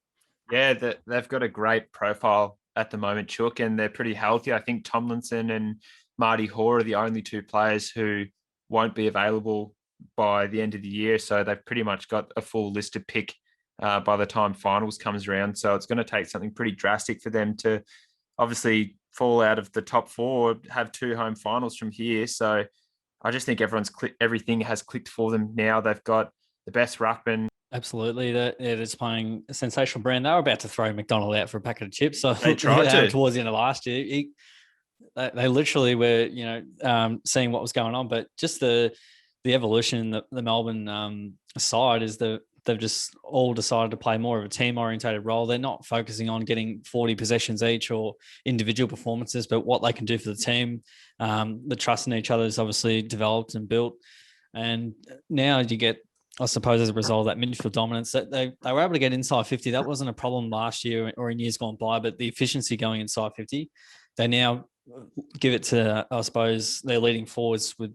Yeah, they've got a great profile at the moment, Chook, and they're pretty healthy. I think Tomlinson and Marty Hoare are the only 2 players who won't be available by the end of the year. So they've pretty much got a full list to pick by the time finals comes around. So it's going to take something pretty drastic for them to obviously fall out of the top 4, have 2 home finals from here. So I just think everything has clicked for them now. They've got the best ruckman. Absolutely. They're just playing a sensational brand. They were about to throw McDonald out for a packet of chips. So they tried to. Towards the end of last year. They literally were, seeing what was going on. But just the evolution in the Melbourne side is they've just all decided to play more of a team-orientated role. They're not focusing on getting 40 possessions each or individual performances, but what they can do for the team. The trust in each other is obviously developed and built. And now you get, I suppose, as a result of that midfield dominance, that they were able to get inside 50. That wasn't a problem last year or in years gone by, but the efficiency going inside 50, they now give it to, I suppose, their leading forwards with,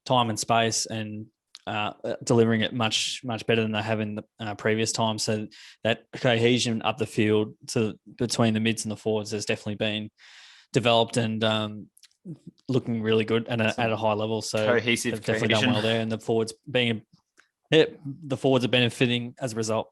time and space and delivering it much, much better than they have in the previous time. So that cohesion up the field between the mids and the forwards has definitely been developed and looking really good and at a high level. So cohesive, they've definitely done well there, and the forwards are benefiting as a result.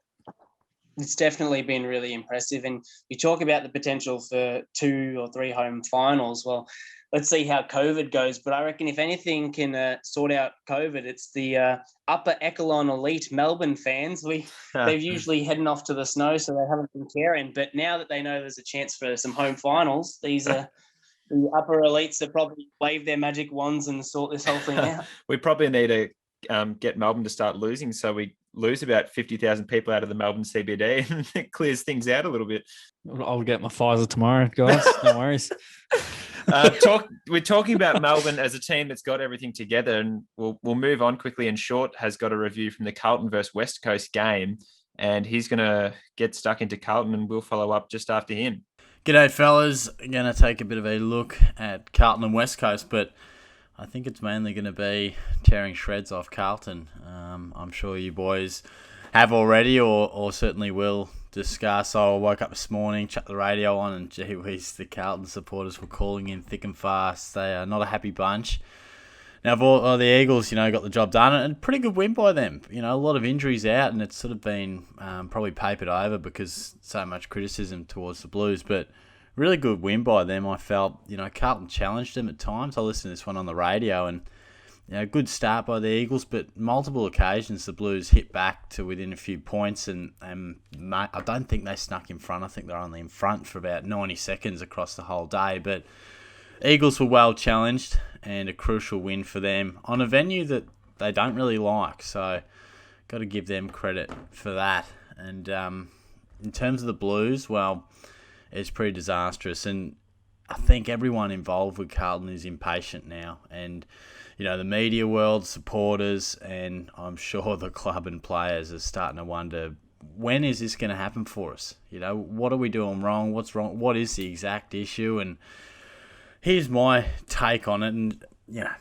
It's definitely been really impressive. And you talk about the potential for 2 or 3 home finals. Well, let's see how COVID goes. But I reckon if anything can sort out COVID, it's the upper echelon elite Melbourne fans. They've usually heading off to the snow, so they haven't been caring. But now that they know there's a chance for some home finals, these are the upper elites that probably wave their magic wands and sort this whole thing out. We probably need to get Melbourne to start losing, so we lose about 50,000 people out of the Melbourne CBD, and it clears things out a little bit. I'll get my Pfizer tomorrow, guys. No worries. We're talking about Melbourne as a team that's got everything together, and we'll move on quickly. And Short has got a review from the Carlton versus West Coast game, and he's going to get stuck into Carlton, and we'll follow up just after him. G'day, fellas. Going to take a bit of a look at Carlton and West Coast, but I think it's mainly going to be tearing shreds off Carlton. I'm sure you boys have already or certainly will discuss. I woke up this morning, chucked the radio on, and gee whiz, the Carlton supporters were calling in thick and fast. They are not a happy bunch. Now, the Eagles, got the job done, and a pretty good win by them. A lot of injuries out, and it's sort of been probably papered over because so much criticism towards the Blues, but really good win by them. I felt, Carlton challenged them at times. I listened to this one on the radio, and good start by the Eagles, but multiple occasions the Blues hit back to within a few points, and I don't think they snuck in front. I think they're only in front for about 90 seconds across the whole day, but Eagles were well challenged, and a crucial win for them on a venue that they don't really like, so got to give them credit for that. And in terms of the Blues, well, it's pretty disastrous, and I think everyone involved with Carlton is impatient now, and the media world, supporters, and I'm sure the club and players are starting to wonder, when is this going to happen for us? What are we doing wrong? What's wrong? What is the exact issue? And here's my take on it, and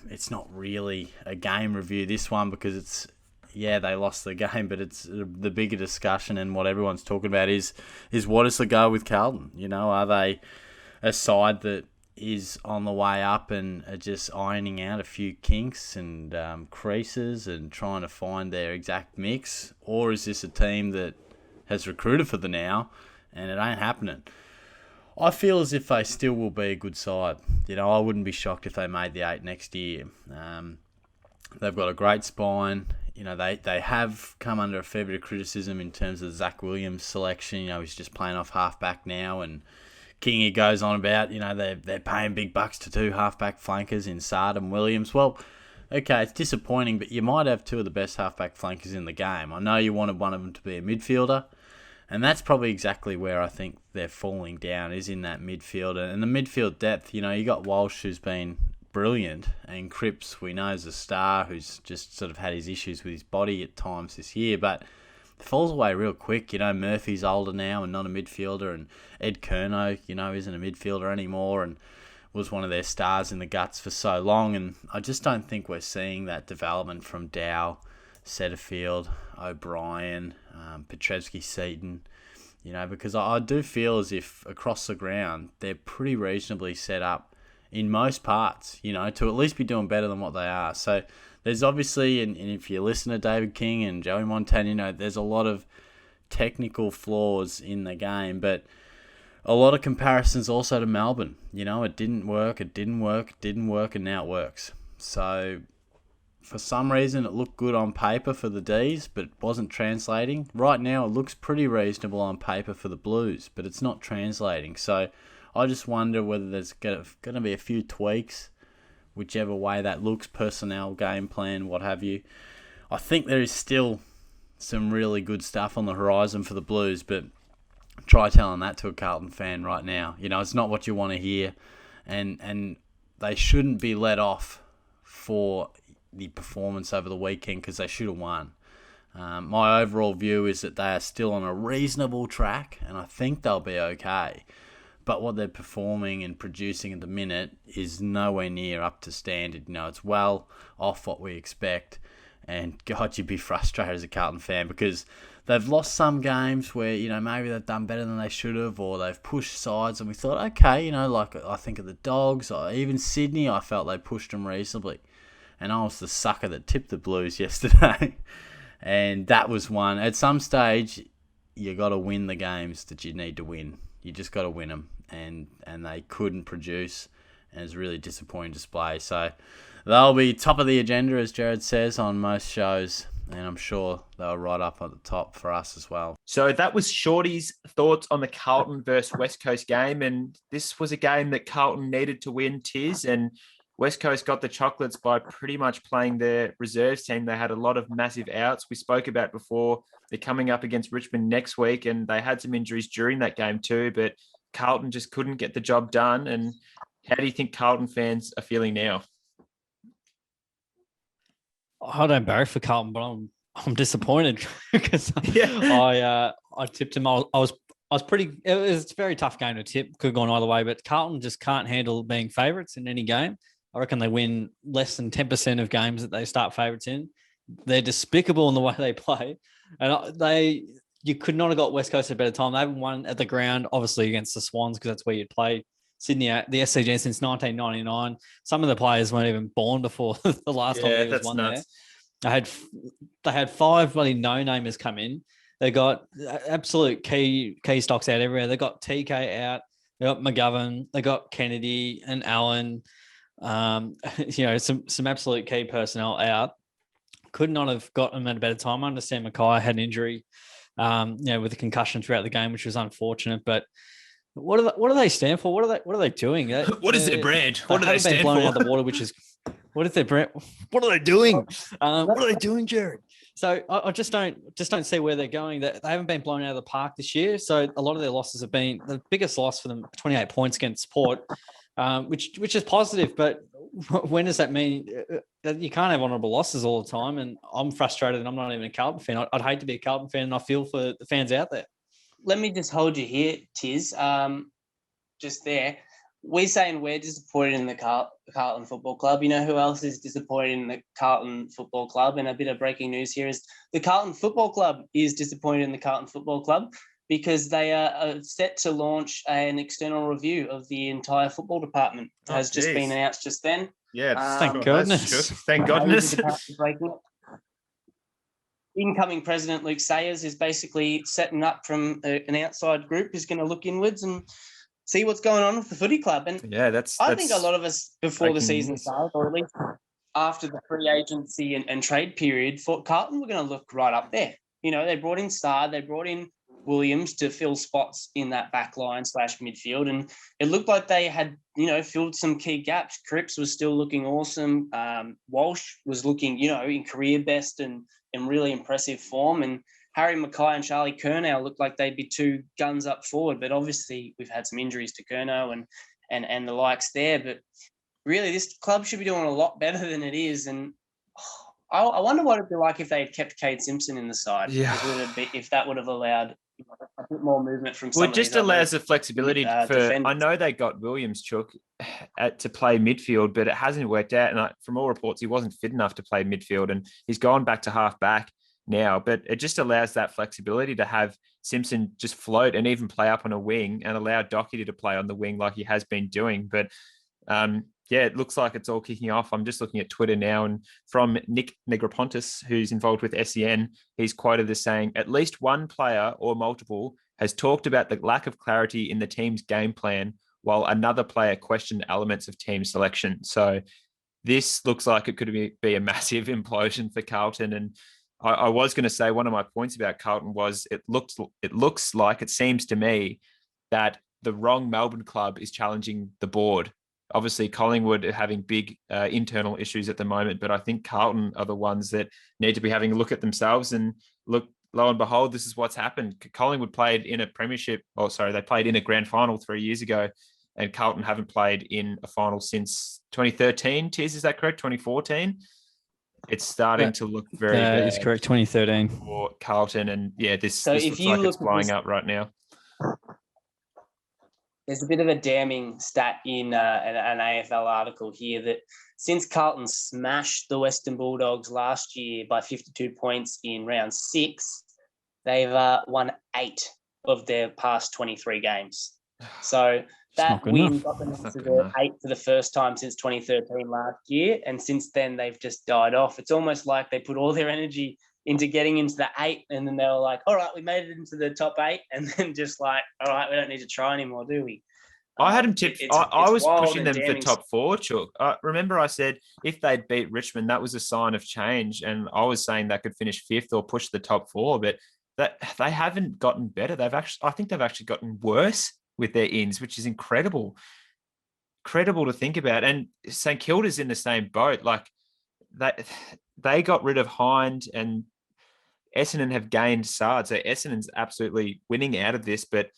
it's not really a game review, this one, because they lost the game, but it's the bigger discussion, and what everyone's talking about is what is the go with Carlton? Are they a side that is on the way up and are just ironing out a few kinks and creases and trying to find their exact mix? Or is this a team that has recruited for the now and it ain't happening? I feel as if they still will be a good side. I wouldn't be shocked if they made the 8 next year. They've got a great spine. They have come under a fair bit of criticism in terms of Zach Williams' selection. He's just playing off halfback now, and Kingy goes on about, they're paying big bucks to 2 halfback flankers in Sard and Williams. Well, okay, it's disappointing, but you might have 2 of the best halfback flankers in the game. I know you wanted one of them to be a midfielder, and that's probably exactly where I think they're falling down, is in that midfield. And the midfield depth, you got Walsh, who's been brilliant, and Cripps, we know, is a star who's just sort of had his issues with his body at times this year, but falls away real quick. Murphy's older now and not a midfielder, and Ed Curnow, isn't a midfielder anymore and was one of their stars in the guts for so long. And I just don't think we're seeing that development from Dow, Setterfield, O'Brien, Petrevsky-Seaton, because I do feel as if across the ground they're pretty reasonably set up in most parts, to at least be doing better than what they are. So there's obviously, and if you listen to David King and Joey Montana, there's a lot of technical flaws in the game, but a lot of comparisons also to Melbourne. It didn't work, and now it works. So for some reason, it looked good on paper for the Ds, but it wasn't translating. Right now, it looks pretty reasonable on paper for the Blues, but it's not translating. So I just wonder whether there's going to be a few tweaks, whichever way that looks, personnel, game plan, what have you. I think there is still some really good stuff on the horizon for the Blues, but try telling that to a Carlton fan right now. It's not what you want to hear, and they shouldn't be let off for the performance over the weekend, because they should have won. My overall view is that they are still on a reasonable track, and I think they'll be okay. but what they're performing and producing at the minute is nowhere near up to standard. It's well off what we expect. And God, you'd be frustrated as a Carlton fan because they've lost some games where, maybe they've done better than they should have, or they've pushed sides and we thought, okay, like I think of the Dogs, or even Sydney, I felt they pushed them reasonably. And I was the sucker that tipped the Blues yesterday. And that was one. At some stage, you got to win the games that you need to win. You just got to win them. And they couldn't produce. And it's a really disappointing display. So they'll be top of the agenda, as Jared says, on most shows. And I'm sure they'll right up at the top for us as well. So that was Shorty's thoughts on the Carlton versus West Coast game. And this was a game that Carlton needed to win, Tiz. And West Coast got the chocolates by pretty much playing their reserves team. They had a lot of massive outs. We spoke about before. They're coming up against Richmond next week, and they had some injuries during that game too, but Carlton just couldn't get the job done. And how do you think Carlton fans are feeling now? I don't barrack for Carlton, but I'm disappointed because I tipped him. I was pretty. It was a very tough game to tip. Could have gone either way, but Carlton just can't handle being favourites in any game. I reckon they win less than 10% of games that they start favourites in. They're despicable in the way they play, and you could not have got West Coast at a better time. They haven't won at the ground, obviously against the Swans, because that's where you'd play Sydney at the SCG since 1999. Some of the players weren't even born before the last time there was one nuts. There. They had 5 bloody no-namers come in. They got absolute key stocks out everywhere. They got TK out. They got McGovern. They got Kennedy and Allen. Some absolute key personnel out. Could not have got them at a better time. I understand Mackay had an injury, with a concussion throughout the game, which was unfortunate. But what do they stand for? What are they doing? What is their brand? What do they stand for? Out the water, which is what is their brand? What are they doing? What are they doing, Jared? So I just don't see where they're going. They haven't been blown out of the park this year. So a lot of their losses have been the biggest loss for them, 28 points against Port, which is positive. But when does that mean that you can't have honourable losses all the time? And I'm frustrated, and I'm not even a Carlton fan. I'd hate to be a Carlton fan, and I feel for the fans out there. Let me just hold you here, Tiz. Just there. We're saying we're disappointed in the Carlton Football Club. You know who else is disappointed in the Carlton Football Club? And a bit of breaking news here is the Carlton Football Club is disappointed in the Carlton Football Club because they are set to launch an external review of the entire football department. It has just been announced just then. Yeah, thank goodness. Thank goodness. Incoming president Luke Sayers is basically setting up from an outside group who's going to look inwards and see what's going on with the footy club. And I think a lot of us before the season started, or at least after the free agency and trade period, thought Carlton were going to look right up there. They brought in Starr, they brought in Williams to fill spots in that back line / midfield. And it looked like they had, filled some key gaps. Cripps was still looking awesome. Walsh was looking, in career best and in really impressive form. And Harry Mackay and Charlie Curnow looked like they'd be 2 guns up forward. But obviously we've had some injuries to Curnow and the likes there. But really, this club should be doing a lot better than it is. And I wonder what it'd be like if they had kept Cade Simpson in the side. Yeah. If that would have allowed a bit more movement from some Well, it just allows the flexibility for defenders. I know they got Williams, Chook, to play midfield, but it hasn't worked out. And from all reports, he wasn't fit enough to play midfield, and he's gone back to half back now. But it just allows that flexibility to have Simpson just float and even play up on a wing and allow Doherty to play on the wing like he has been doing. But it looks like it's all kicking off. I'm just looking at Twitter now, and from Nick Negropontis, who's involved with SEN, he's quoted as saying, at least one player or multiple has talked about the lack of clarity in the team's game plan, while another player questioned elements of team selection. So this looks like it could be a massive implosion for Carlton. And I was going to say one of my points about Carlton was it seems to me that the wrong Melbourne club is challenging the board. Obviously, Collingwood are having big internal issues at the moment, but I think Carlton are the ones that need to be having a look at themselves and look, lo and behold, this is what's happened. Collingwood played in a premiership, they played in a grand final 3 years ago, and Carlton haven't played in a final since 2013. Tiz, is that correct? 2014? It's starting to look very bad. It's correct, 2013. For Carlton, and this looks like it's blowing up right now. there's a bit of a damning stat in an AFL article here that since Carlton smashed the Western Bulldogs last year by 52 points in round 6, they've won 8 of their past 23 games. So that win got them into the 8 for the first time since 2013 last year. And since then, they've just died off. It's almost like they put all their energy into getting into the 8, and then they were like, all right, we made it into the top 8, and then just like, all right, we don't need to try anymore, do we? I had them tipped. I was pushing them for top 4, Chook. Remember I said if they'd beat Richmond, that was a sign of change, and I was saying they could finish 5th or push the top 4, but that they haven't gotten better. I think they've actually gotten worse with their ins, which is incredible to think about. And St Kilda's in the same boat. Like they got rid of Hind, and Essendon have gained Sard. So Essendon's absolutely winning out of this, but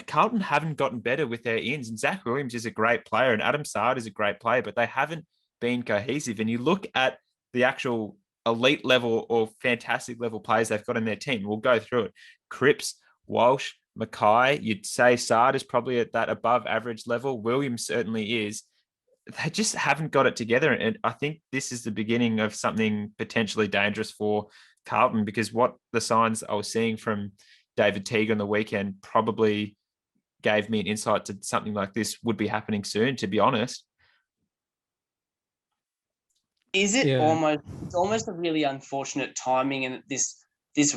Carlton haven't gotten better with their ins. And Zach Williams is a great player, and Adam Sard is a great player, but they haven't been cohesive. And you look at the actual elite level or fantastic level players they've got in their team. We'll go through it. Cripps, Walsh, Mackay. You'd say Sard is probably at that above average level. Williams certainly is. They just haven't got it together. And I think this is the beginning of something potentially dangerous for Carlton, because what the signs I was seeing from David Teague on the weekend probably gave me an insight to something like this would be happening soon, to be honest. Is it almost a really unfortunate timing, and this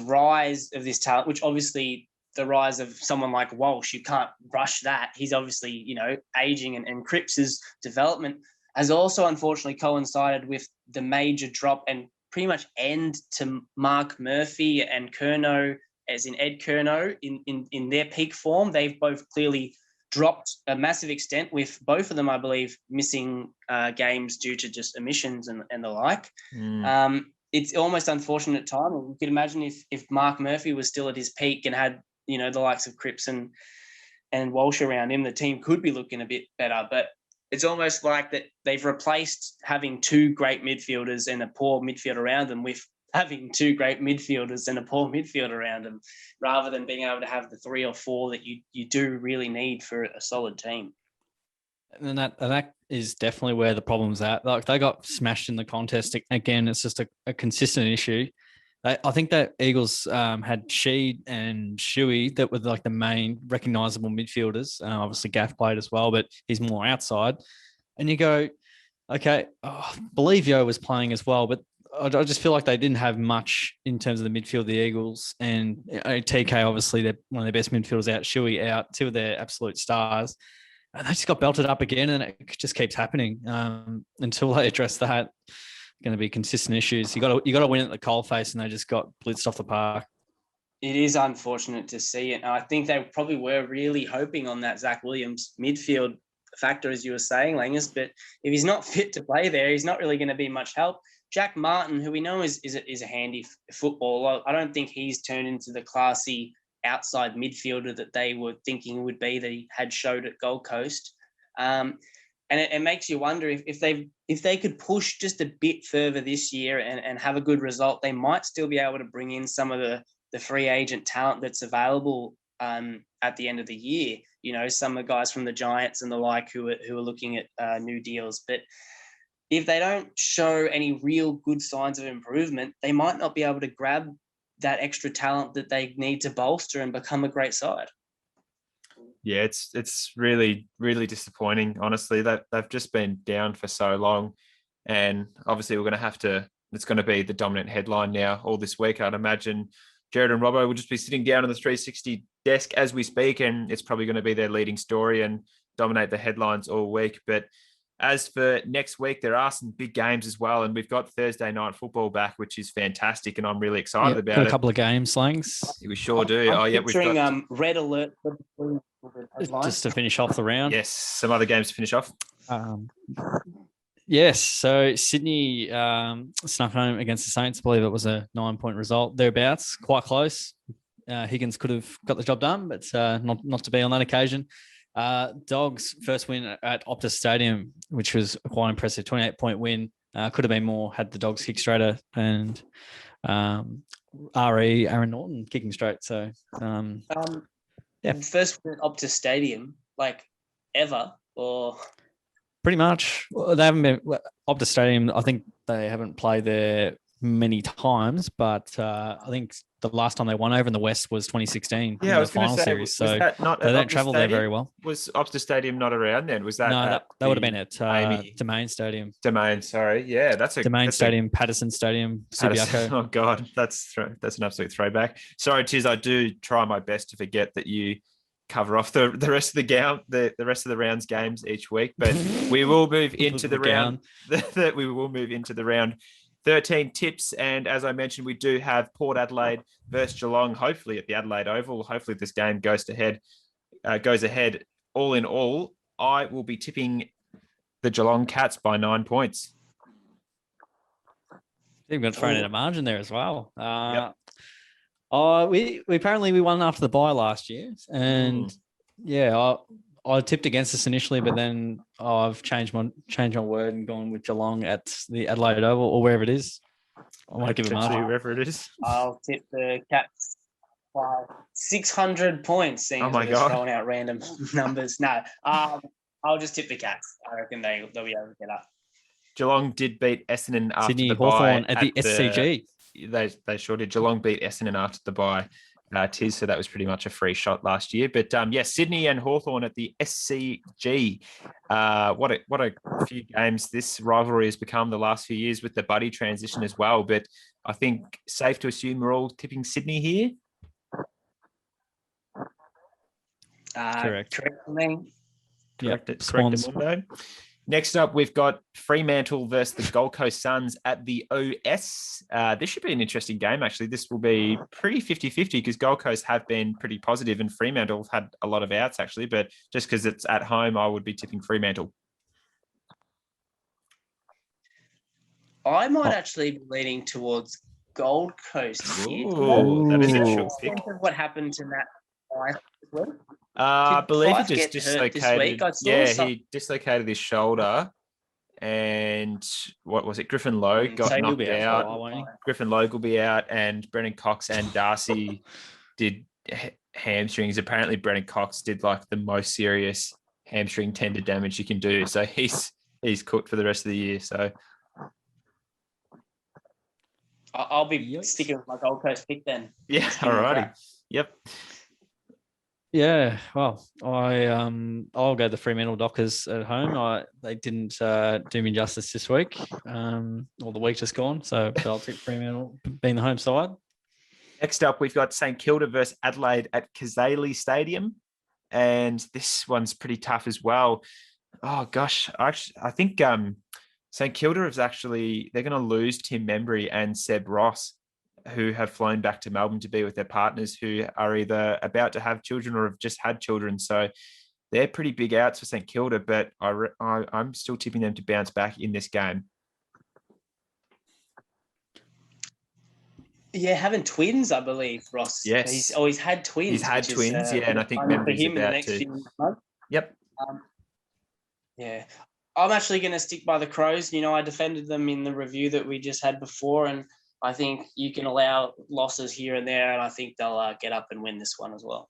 rise of this talent, which obviously the rise of someone like Walsh, you can't rush that. He's obviously, aging, and Cripps's development has also unfortunately coincided with the major drop and pretty much end to Mark Murphy and Curnow, as in Ed Curnow, in their peak form. They've both clearly dropped a massive extent, with both of them, I believe, missing games due to just emissions and the like. It's almost unfortunate timing. You could imagine if Mark Murphy was still at his peak and had, the likes of Cripps and Walsh around him, the team could be looking a bit better. But it's almost like that they've replaced having 2 great midfielders and a poor midfield around them with having 2 great midfielders and a poor midfield around them, rather than being able to have the 3 or 4 that you do really need for a solid team. And that is definitely where the problem's at. Like, they got smashed in the contest. Again, it's just a consistent issue. I think that Eagles had Sheed and Shuey that were like the main recognisable midfielders. Obviously, Gaff played as well, but he's more outside. And you go, okay, Bolivio was playing as well, but I just feel like they didn't have much in terms of the midfield, the Eagles. And TK, obviously, they're one of their best midfielders out, Shuey out, 2 of their absolute stars. And they just got belted up again, and it just keeps happening until they address that. Going to be consistent issues. You got to win at the coalface, and they just got blitzed off the park. It is unfortunate to see it. I think they probably were really hoping on that Zach Williams midfield factor, as you were saying, Langus. But if he's not fit to play there, he's not really going to be much help. Jack Martin, who we know is a handy footballer, I don't think he's turned into the classy outside midfielder that they were thinking would be, that he had showed at Gold Coast. And it makes you wonder if they could push just a bit further this year and have a good result, they might still be able to bring in some of the free agent talent that's available at the end of the year. Some of the guys from the Giants and the like who are looking at new deals. But if they don't show any real good signs of improvement, they might not be able to grab that extra talent that they need to bolster and become a great side. Yeah, it's really, really disappointing, honestly. They've just been down for so long. And obviously it's going to be the dominant headline now all this week. I'd imagine Jared and Robbo will just be sitting down on the 360 desk as we speak, and it's probably going to be their leading story and dominate the headlines all week. But as for next week, there are some big games as well, and we've got Thursday night football back, which is fantastic, and I'm really excited about got it. A couple of games, Slangs. We sure do. We've got red alert. Just to finish off the round. Yes, some other games to finish off. Yes, so Sydney snuck home against the Saints. I believe it was a 9-point result, thereabouts, quite close. Higgins could have got the job done, but not to be on that occasion. Dogs' first win at Optus Stadium, which was a quite impressive 28-point win. Could have been more had the Dogs kicked straighter and Aaron Norton kicking straight. So, first win at Optus Stadium. like ever, or Pretty much. They haven't been Optus Stadium. I think they haven't played there many times, but I think the last time they won over in the West was 2016 Yeah, in I the was going to final say, series. was So that not they at don't Optus travel there Stadium? very well. Was Optus Stadium not around then? Was that No, at that would have been the at Amy Domain Stadium. Domain? Sorry, yeah, Domain Stadium, Patterson Stadium, Subiaco. Oh God, that's an absolute throwback. Sorry, Tiz, I do try my best to forget that you cover off the rest of the rest of the rounds games each week, but we will move into the round. We will move into the round 13 tips, and as I mentioned, we do have Port Adelaide versus Geelong. Hopefully at the Adelaide Oval. Hopefully this game goes ahead. All in all, I will be tipping the Geelong Cats by 9 points. They've got thrown in a margin there as well. Yep. We apparently won after the bye last year, and I tipped against us initially, but then I've changed my word and gone with Geelong at the Adelaide Oval or wherever it is. I want to give it a margin. Wherever it is. I'll tip the Cats by 600 points. Seeing Oh my as we're just God. throwing out random numbers. No, I'll just tip the Cats. I reckon they'll be able to get up. Geelong did beat Essendon after Sydney the Hawthorn bye at the SCG. They sure did. Geelong beat Essendon after the bye. Tiz, so that was pretty much a free shot last year. But yes, Sydney and Hawthorn at the SCG. What a few games this rivalry has become the last few years with the Buddy transition as well. But I think safe to assume we're all tipping Sydney here. Correct. Correct for me. Correct. Next up, we've got Fremantle versus the Gold Coast Suns at the OS. This should be an interesting game, actually. This will be pretty 50-50 because Gold Coast have been pretty positive and Fremantle have had a lot of outs, actually. But just because it's at home, I would be tipping Fremantle. I might actually be leaning towards Gold Coast here. Ooh, that is a shook pick. What happened to Matt Fyfe this week? I believe Fyfe he just get hurt this dislocated. week? He dislocated his shoulder. And what was it? Griffin Lowe got knocked out. Griffin Lowe will be out, and Brennan Cox and Darcy did hamstrings. Apparently, Brennan Cox did like the most serious hamstring tendon damage you can do. So he's cooked for the rest of the year. So I'll be sticking with my Gold Coast pick then. Yeah, alrighty. Yep. Yeah, well, I'll go the Fremantle Dockers at home. They didn't do me justice this week, or the week just gone. So I'll take Fremantle being the home side. Next up, we've got St Kilda versus Adelaide at Kazali Stadium, and this one's pretty tough as well. Oh gosh, I think St Kilda is they're going to lose Tim Membry and Seb Ross, who have flown back to Melbourne to be with their partners who are either about to have children or have just had children. So they're pretty big outs for St Kilda, but I'm still tipping them to bounce back in this game. Yeah, having twins, I believe, Ross. Yes. He's always had twins. He's had twins, and I think Membry's about to. Yep. Yeah. I'm actually going to stick by the Crows. You know, I defended them in the review that we just had before, and I think you can allow losses here and there, and I think they'll get up and win this one as well.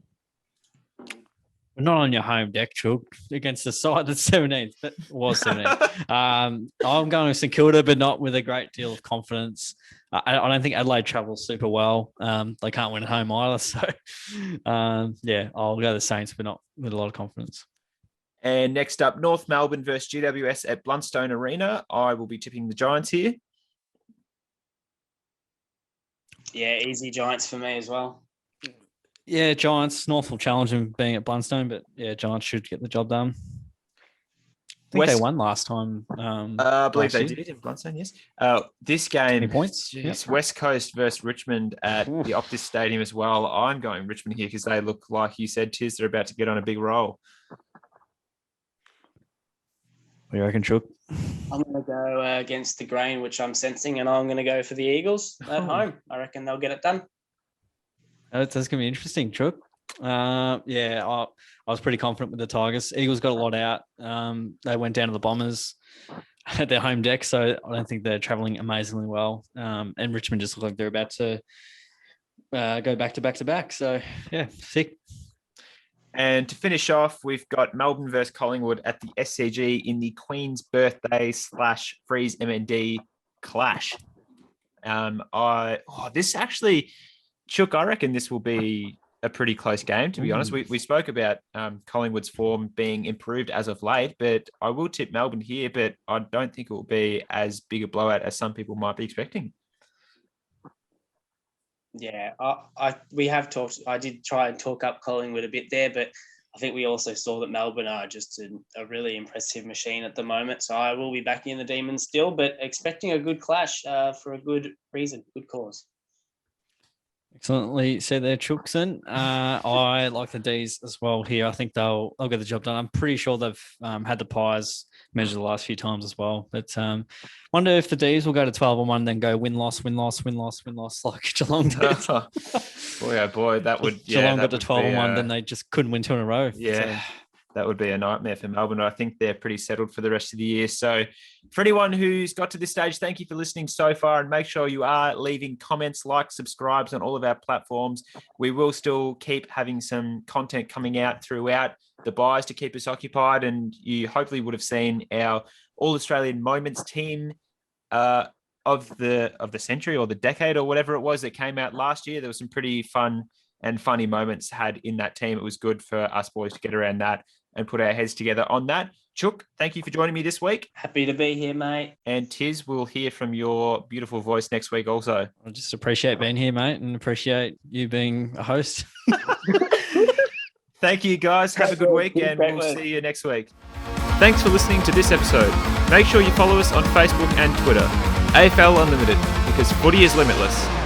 We're not on your home deck, Chug, against the side that's 17th. That was 17th. I'm going with St Kilda, but not with a great deal of confidence. I don't think Adelaide travels super well. They can't win at home either. So, I'll go the Saints, but not with a lot of confidence. And next up, North Melbourne versus GWS at Blundstone Arena. I will be tipping the Giants here. Yeah, easy Giants for me as well. Yeah, Giants. North will challenge them being at Blundstone, but yeah, Giants should get the job done. I think they won last time. I believe they did in Blundstone, yes. This game, 20 points. Geez, yep. West Coast versus Richmond at the Optus Stadium as well. I'm going Richmond here because they look like you said, Tiz, they're about to get on a big roll. What do you reckon, Chook? I'm going to go against the grain, which I'm sensing, and I'm going to go for the Eagles at home. I reckon they'll get it done. That's going to be interesting, Chook. I was pretty confident with the Tigers. Eagles got a lot out. They went down to the Bombers at their home deck, so I don't think they're travelling amazingly well. And Richmond just look like they're about to go back to back to back. So, yeah, sick. And to finish off, we've got Melbourne versus Collingwood at the SCG in the Queen's Birthday / Freeze MND clash. This actually, Chook, I reckon this will be a pretty close game, to be honest. We spoke about Collingwood's form being improved as of late, but I will tip Melbourne here, but I don't think it will be as big a blowout as some people might be expecting. Yeah, we have talked. I did try and talk up Collingwood a bit there, but I think we also saw that Melbourne are just a really impressive machine at the moment. So I will be backing in the Demons still, but expecting a good clash for a good reason, good cause. Excellently said there, Chookson. I like the D's as well here. I think they'll get the job done. I'm pretty sure they've had the Pies measure the last few times as well. But wonder if the D's will go to 12-1, then go win-loss like Geelong did. boy, that would Geelong got to 12-1, then they just couldn't win 2 in a row. Yeah. So that would be a nightmare for Melbourne. I think they're pretty settled for the rest of the year. So for anyone who's got to this stage, thank you for listening so far, and make sure you are leaving comments, likes, subscribes on all of our platforms. We will still keep having some content coming out throughout the buys to keep us occupied, and you hopefully would have seen our All-Australian Moments team of the century or the decade or whatever it was that came out last year. There was some pretty fun and funny moments had in that team. It was good for us boys to get around that and put our heads together on that. Chook, thank you for joining me this week. Happy to be here, mate. And Tiz, we'll hear from your beautiful voice next week also. I just appreciate being here, mate, and appreciate you being a host. Thank you, guys. Have a good week, and we'll see you next week. Thanks for listening to this episode. Make sure you follow us on Facebook and Twitter. AFL Unlimited, because footy is limitless.